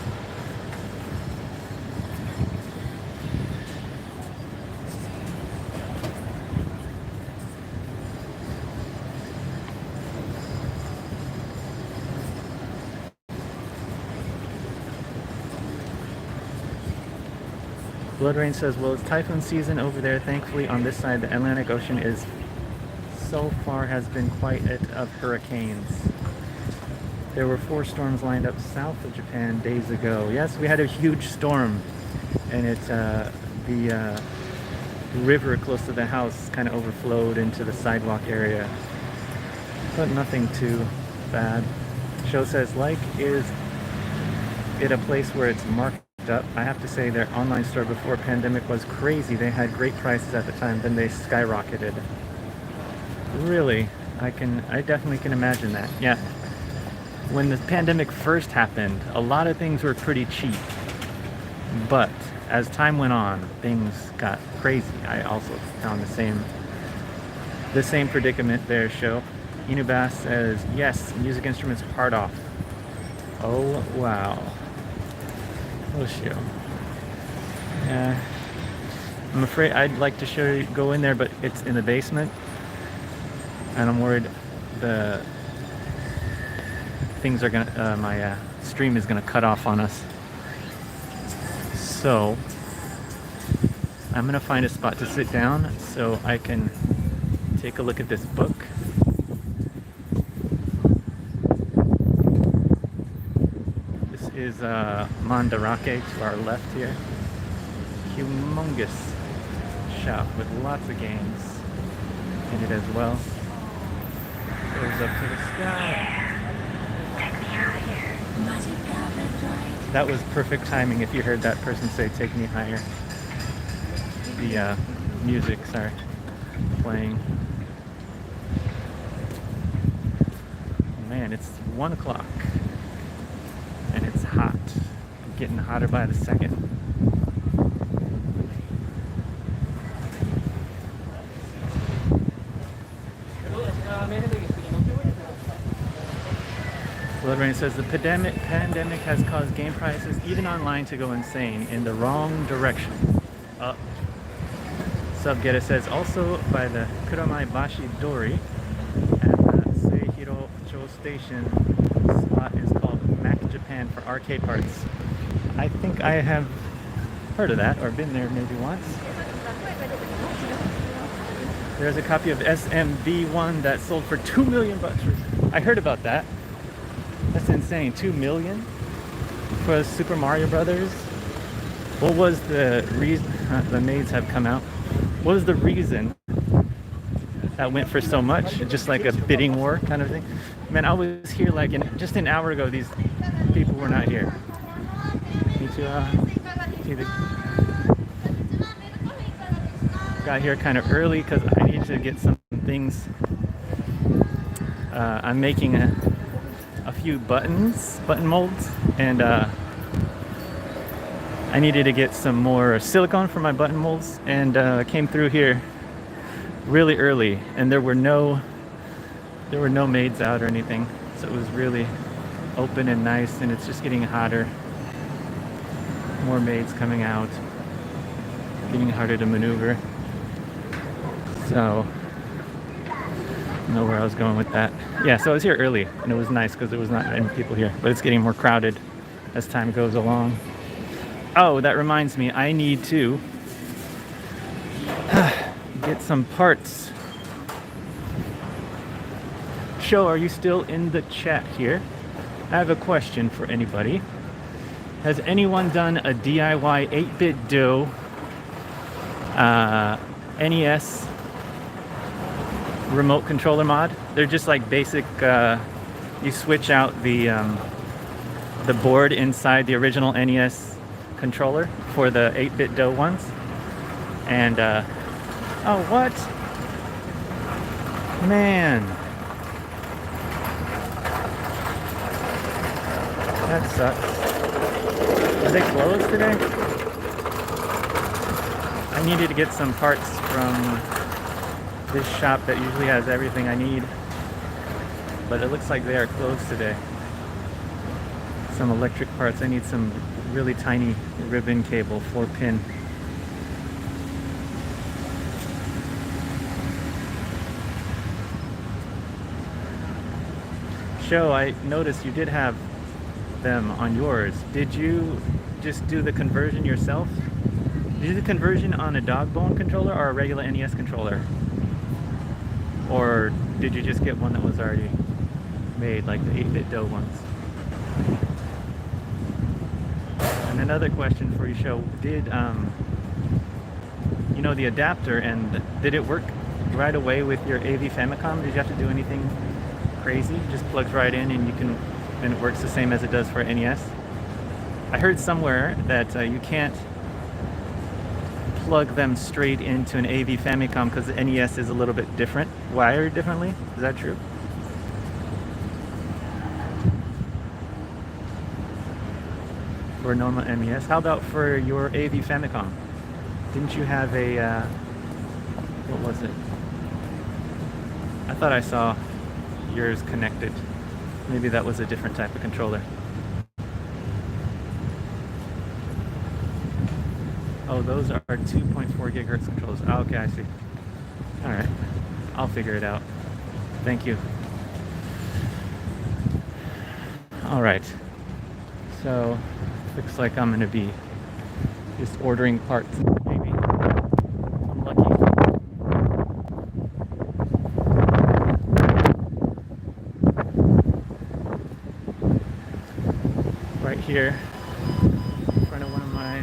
Blood Rain says, well, it's typhoon season over there. Thankfully, on this side, the Atlantic Ocean is so far has been quite of hurricanes. There were 4 storms lined up south of Japan days ago. Yes, we had a huge storm, and the river close to the house kind of overflowed into the sidewalk area, but nothing too bad. Show says, like, is it a place where it's marked up? I have to say their online store before pandemic was crazy. They had great prices at the time, then they skyrocketed. Really, I definitely can imagine that. Yeah, when the pandemic first happened, a lot of things were pretty cheap, but as time went on, things got crazy. I also found the same predicament there. Show Inubas says, yes, music instruments hard off. Oh wow. Oh shoot. Yeah, I'm afraid I'd like to show you, go in there, but it's in the basement, and I'm worried the things are gonna, my stream is gonna cut off on us. So I'm gonna find a spot to sit down so I can take a look at this book. This is Mandarake to our left here. Humongous shop with lots of games in it as well. Goes up to the sky. That was perfect timing if you heard that person say, "Take me higher." The musics are playing. Man, it's 1 o'clock and it's hot. Getting hotter by the second. Blood Rain says the pandemic has caused game prices, even online, to go insane in the wrong direction. Up. Subgeta says also by the Kuramai Bashi Dori at the Seihiro Cho Station spot is called Mac Japan for arcade parts. I think I have heard of that or been there maybe once. There's a copy of SMB1 that sold for $2 million. I heard about that. That's insane. 2 million for Super Mario Brothers. What was the reason? The maids have come out. What was the reason that went for so much? Just like a bidding war kind of thing. Man, I was here like just an hour ago. These people were not here. Got here kind of early because I need to get some things. I'm making a few button molds, and I needed to get some more silicone for my button molds, and came through here really early, and there were no maids out or anything, so it was really open and nice, and it's just getting hotter. More maids coming out, getting harder to maneuver. So I don't know where I was going with that. Yeah, so I was here early, and it was nice because there was not many people here, but it's getting more crowded as time goes along. Oh, that reminds me, I need to get some parts. Show, are you still in the chat here? I have a question for anybody. Has anyone done a DIY 8-bit Do NES remote controller mod? They're just like basic, you switch out the board inside the original NES controller for the 8-bit Do ones. And, oh, what? Man. That sucks. Are they closed today? I needed to get some parts from this shop that usually has everything I need, but it looks like they are closed today. Some electric parts. I need some really tiny ribbon cable, 4-pin. Show, I noticed you did have them on yours. Did you just do the conversion yourself? Did you do the conversion on a dog bone controller or a regular NES controller? Or did you just get one that was already made, like the 8-bit Do ones? And another question for you, Show. Did, you know, the adapter, and did it work right away with your AV Famicom? Did you have to do anything crazy? It just plugs right in and you can, and it works the same as it does for NES? I heard somewhere that you can't plug them straight into an AV Famicom because the NES is a little bit different, wired differently. Is that true? For normal NES. How about for your AV Famicom? Didn't you have a, what was it? I thought I saw yours connected. Maybe that was a different type of controller. Oh, those are 2.4 gigahertz controllers. Oh, okay, I see. All right, I'll figure it out. Thank you. All right, so looks like I'm gonna be just ordering parts, maybe. I'm lucky. Right here in front of one of my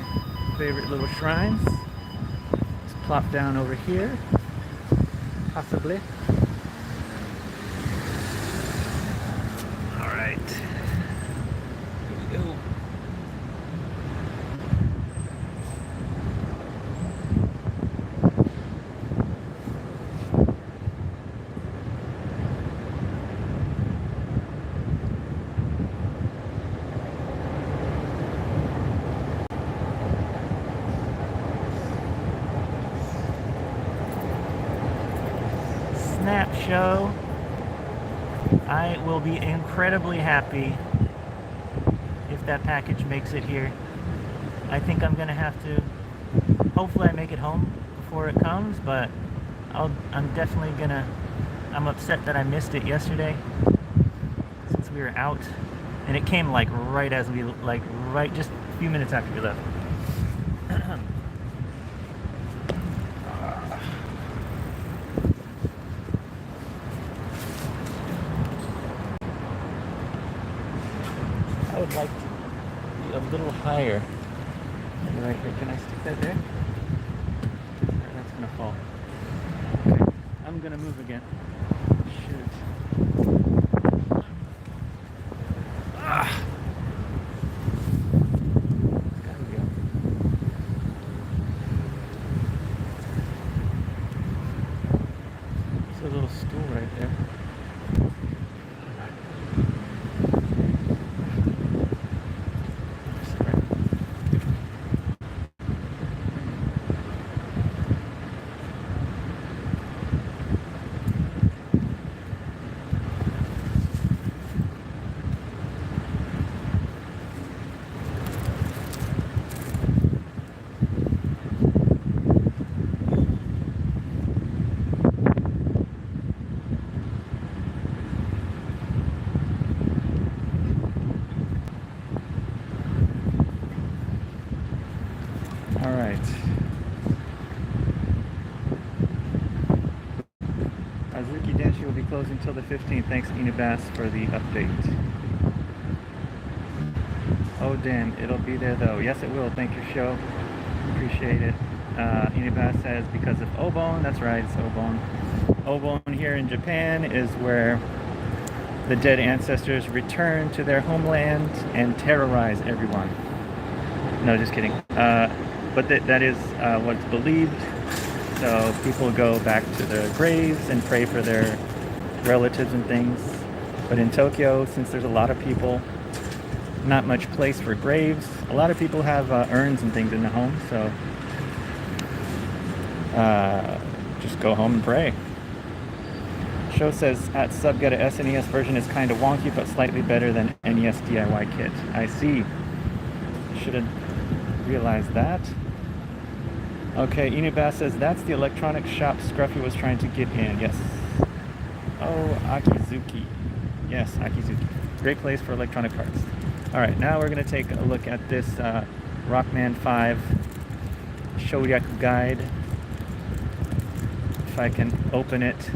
favorite little shrines. Just plop down over here, possibly. All right. Here we go. Snap show. I will be incredibly happy if that package makes it here. I think I'm gonna have to, hopefully I make it home before it comes, but I'm definitely gonna, I'm upset that I missed it yesterday since we were out, and it came like right as we, like right just a few minutes after we left. I would like to be a little higher. Maybe right here. Can I stick that there? Or that's gonna fall. Okay. I'm gonna move again. Shoot. Ah. There we go. There's a little stool right there. All right. Azuki Denshi will be closing until the 15th. Thanks, Inubas, for the update. Oh, damn. It'll be there, though. Yes, it will. Thank you, show. Appreciate it. Inubas says because of Obon. That's right. It's Obon. Obon here in Japan is where the dead ancestors return to their homeland and terrorize everyone. No, just kidding. But that is what's believed. So people go back to their graves and pray for their relatives and things. But in Tokyo, since there's a lot of people, not much place for graves. A lot of people have urns and things in the home, so just go home and pray. Show says at Subgeta SNES version is kind of wonky, but slightly better than NES DIY kit. I see. Should have realized that. Okay, Inubas says that's the electronics shop Scruffy was trying to get in. Yes. Oh, Akizuki. Yes, Akizuki. Great place for electronic parts. All right, now we're going to take a look at this Rockman 5 Shoryaku guide. If I can open it.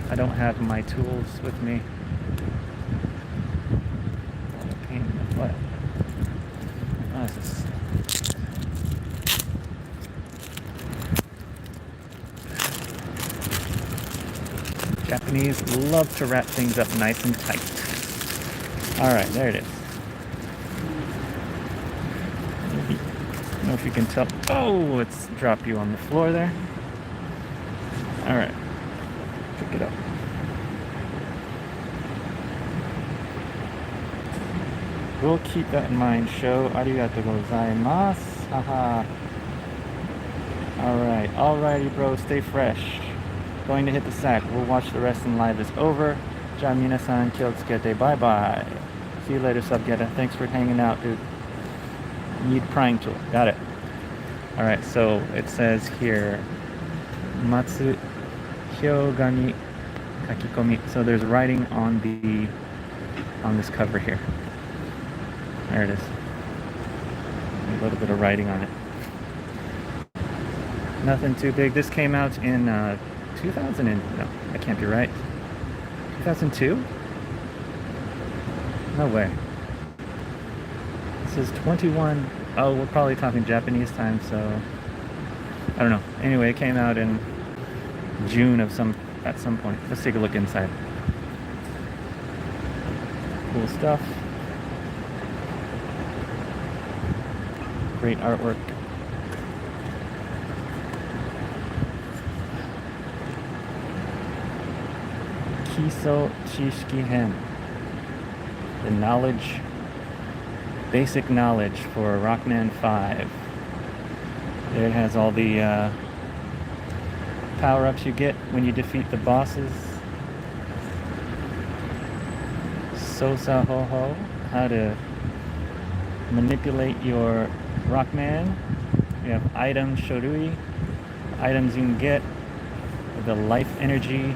I don't have my tools with me. What a pain in the butt. Oh, this is... Japanese love to wrap things up nice and tight. All right, there it is. I don't know if you can tell. Oh, it's dropped you on the floor there. All right, pick it up. We'll keep that in mind. Show. Arigatou gozaimasu. Haha. All right, alrighty, bro. Stay fresh. Going to hit the sack. We'll watch the rest in live is over. Ja minasan kyotsukete. Bye bye. See you later, Subgeta. Thanks for hanging out, dude. Need prying tool. Got it. All right. So it says here, Matsu Hyogani Kakikomi. So there's writing on this cover here. There it is. A little bit of writing on it. Nothing too big. This came out in 2000 and no, that can't be right. 2002? No way. This is 21. Oh, we're probably talking Japanese time, so I don't know. Anyway, it came out in June at some point. Let's take a look inside. Cool stuff. Great artwork. Kiso Chishiki Hen. The knowledge, basic knowledge for Rockman 5. There it has all the power-ups you get when you defeat the bosses. Sosa Ho Ho, how to manipulate your Rockman. You have items, Shorui, items you can get, the life energy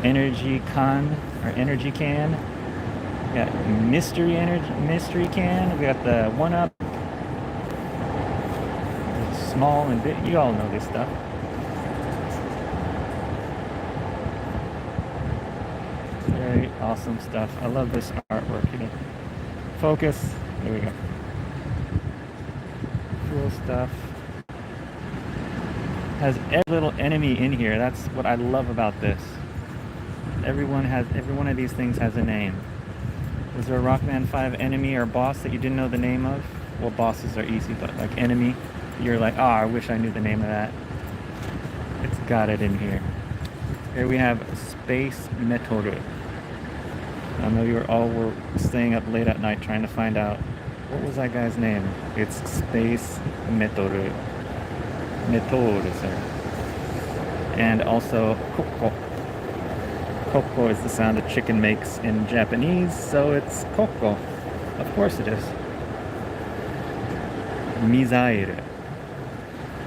can, or energy can. We got mystery can. We got the 1-up, small and big. You all know this stuff. Very awesome stuff. I love this artwork. You know, focus. There we go. Cool stuff. Has every little enemy in here. That's what I love about this. Every one of these things has a name. Was there a Rockman 5 enemy or boss that you didn't know the name of? Well, bosses are easy, but like enemy, you're like, oh, I wish I knew the name of that. It's got it in here. Here we have Space Metoru. I know you were staying up late at night trying to find out what was that guy's name. It's Space Metoru. Metoru, sir. And also Koko. Koko is the sound a chicken makes in Japanese, so it's Koko. Of course it is. Misail.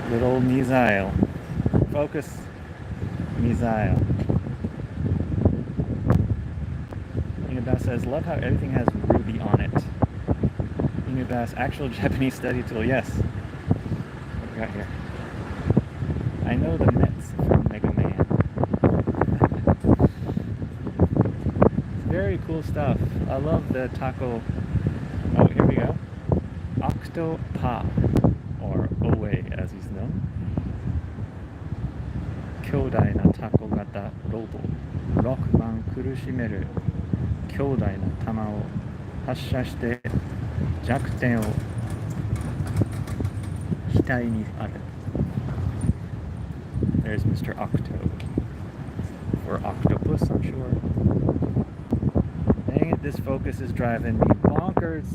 Little Misail. Focus. Misail. Inubas says, love how everything has ruby on it. Inubas, actual Japanese study tool. Yes. What we got here? I know the Mets from Mega Man. Very cool stuff. I love the taco. Oh, here we go. Octopa, or Oe as he's known. Kyodai na taco gata robo. 6番苦しめる兄弟の弾を発射して弱点を額にある。There's Mr. Octo. Or octopus, I'm sure. Dang it, this focus is driving me bonkers.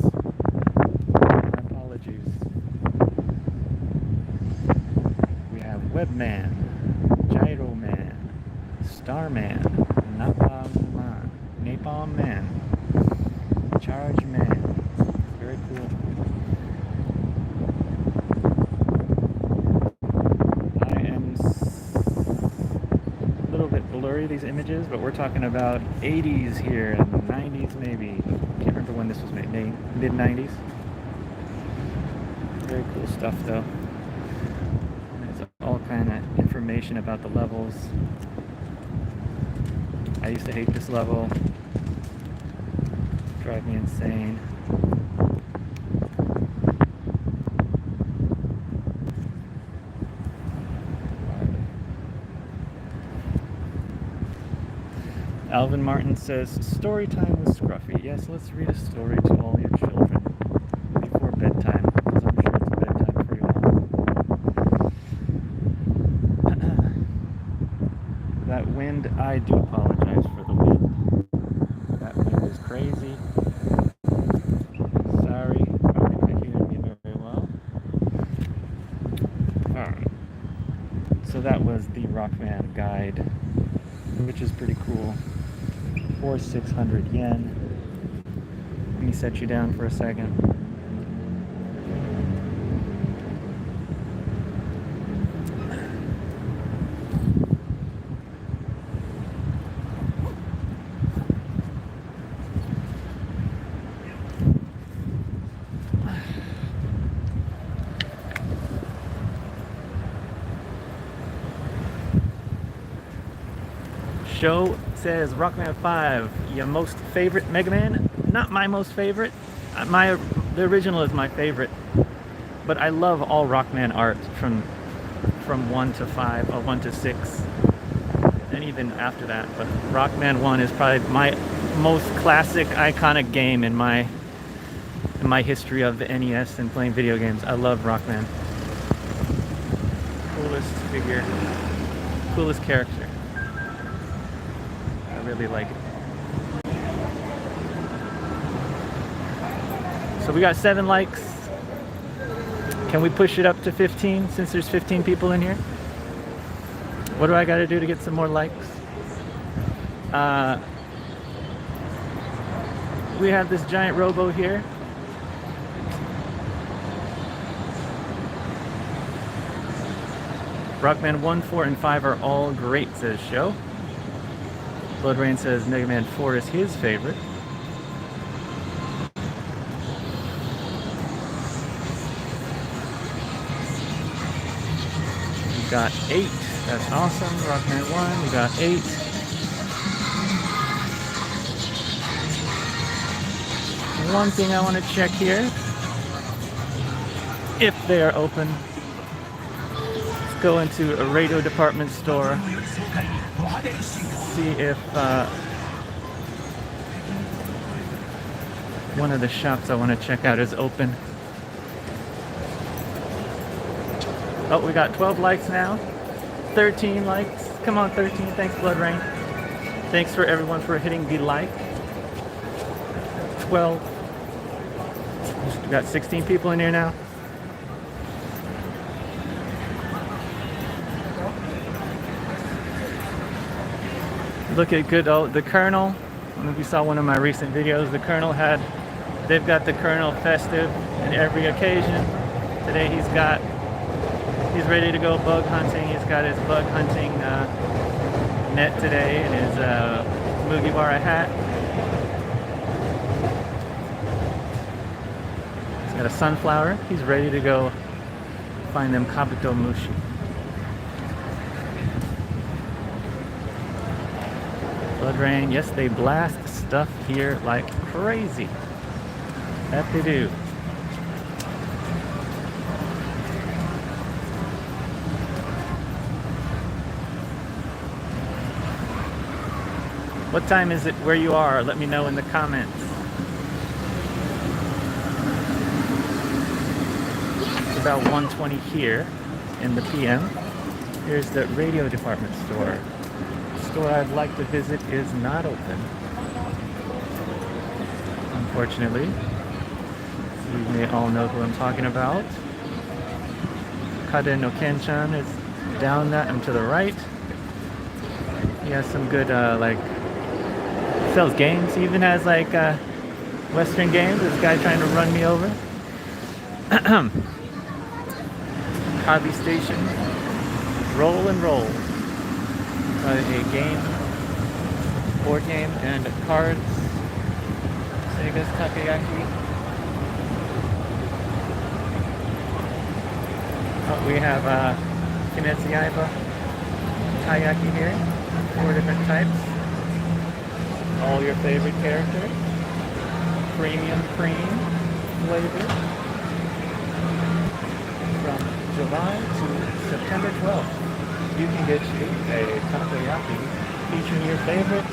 My apologies. We have Webman, Gyro Man, Starman, Napalm Man, Charge Man. Very cool. These images, but we're talking about 80s here and 90s maybe. Can't remember when this was made. Mid 90s. Very cool stuff though. There's all kind of information about the levels. I used to hate this level. Drive me insane. Alvin Martin says, story time with Scruffy. Yes, let's read a story to all your children before bedtime, because I'm sure it's bedtime for you all. That wind, I do apologize for the wind. That wind is crazy. Sorry, probably not hearing me very well. Alright. So that was the Rockman guide, which is pretty cool. For 600 yen. Let me set you down for a second. Show says Rockman 5, your most favorite Mega Man? Not my most favorite. The original is my favorite, but I love all Rockman art from 1 to 5 or 1 to 6, and even after that. But Rockman 1 is probably my most classic, iconic game in my history of the NES and playing video games. I love Rockman. Coolest figure, coolest character. I really like it. So we got 7 likes. Can we push it up to 15 since there's 15 people in here? What do I got to do to get some more likes? We have this giant robo here. Rockman 1, 4, and 5 are all great, says Show. Blood Rain says Mega Man 4 is his favorite. We got 8. That's awesome. Rockman 1, we got 8. One thing I want to check here, if they are open. Let's go into a radio department store. See if one of the shops I want to check out is open. Oh, we got 12 likes now. 13 likes. Come on, 13. Thanks, Blood Rain. Thanks for everyone for hitting the like. 12. We got 16 people in here now. Look at good old the Colonel. I don't know if you saw one of my recent videos. The Colonel they've got the Colonel festive in every occasion. Today he's ready to go bug hunting. He's got his bug hunting net today and his Mugiwara hat. He's got a sunflower. He's ready to go find them Kabuto Mushi. Blood Rain, yes, they blast stuff here like crazy. That they do. What time is it where you are? Let me know in the comments. It's about 1:20 here in the PM. Here's the radio department store. The store I'd like to visit is not open, unfortunately. You may all know who I'm talking about. Kade no Kenchan is down that and to the right. He has some good sells games. He even has like Western games. This guy trying to run me over. Hobby Station. Roll and Roll. A game, board game, and cards. Sega's Takoyaki. Oh, we have Kimetsu Yaiba Taiyaki here. 4 different types. All your favorite characters. Premium cream flavor. From July to September 12th. You can get you a takoyaki featuring your favorite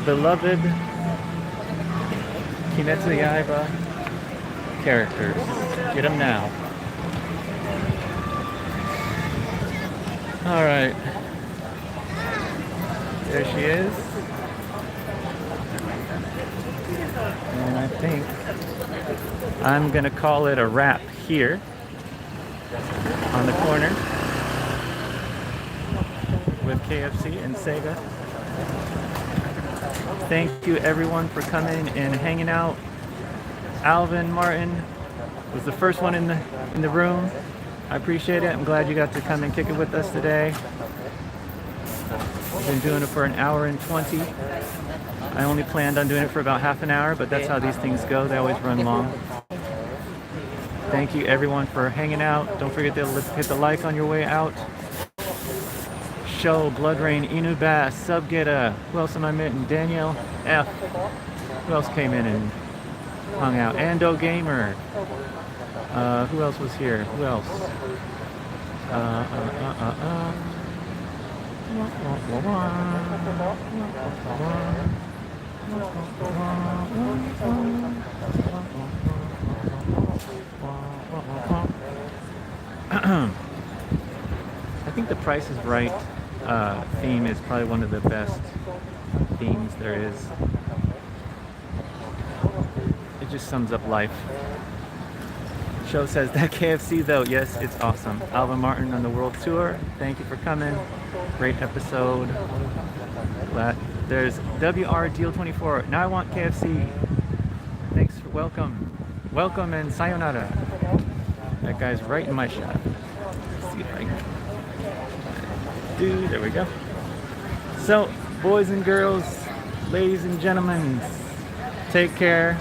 beloved Kimetsu Yaiba characters. Get them now. Alright. There she is. And I think I'm gonna call it a wrap here on the corner with KFC and Sega. Thank you everyone for coming and hanging out. Alvin Martin was the first one in the room. I appreciate it. I'm glad you got to come and kick it with us today. We've been doing it for an hour and 20. I only planned on doing it for about half an hour, but that's how these things go. They always run long. Thank you everyone for hanging out. Don't forget to hit the like on your way out. Show, Blood Rain, Inu Bass, Subgeta. Who else am I missing? Danielle F. Who else came in and hung out. Ando Gamer. Who else was here? Who else? I think the Price is Right theme is probably one of the best themes there is. It just sums up life. Show says that KFC though, yes, it's awesome. Alva Martin on the world tour. Thank you for coming. Great episode. Glad. There's WR Deal 24. Now I want KFC. Thanks for welcome. Welcome and sayonara. That guy's right in my shot. Let's see if I can do. There we go. So, boys and girls, ladies and gentlemen, take care.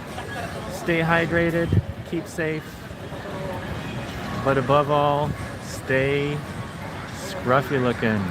Stay hydrated. Keep safe. But above all, stay scruffy looking.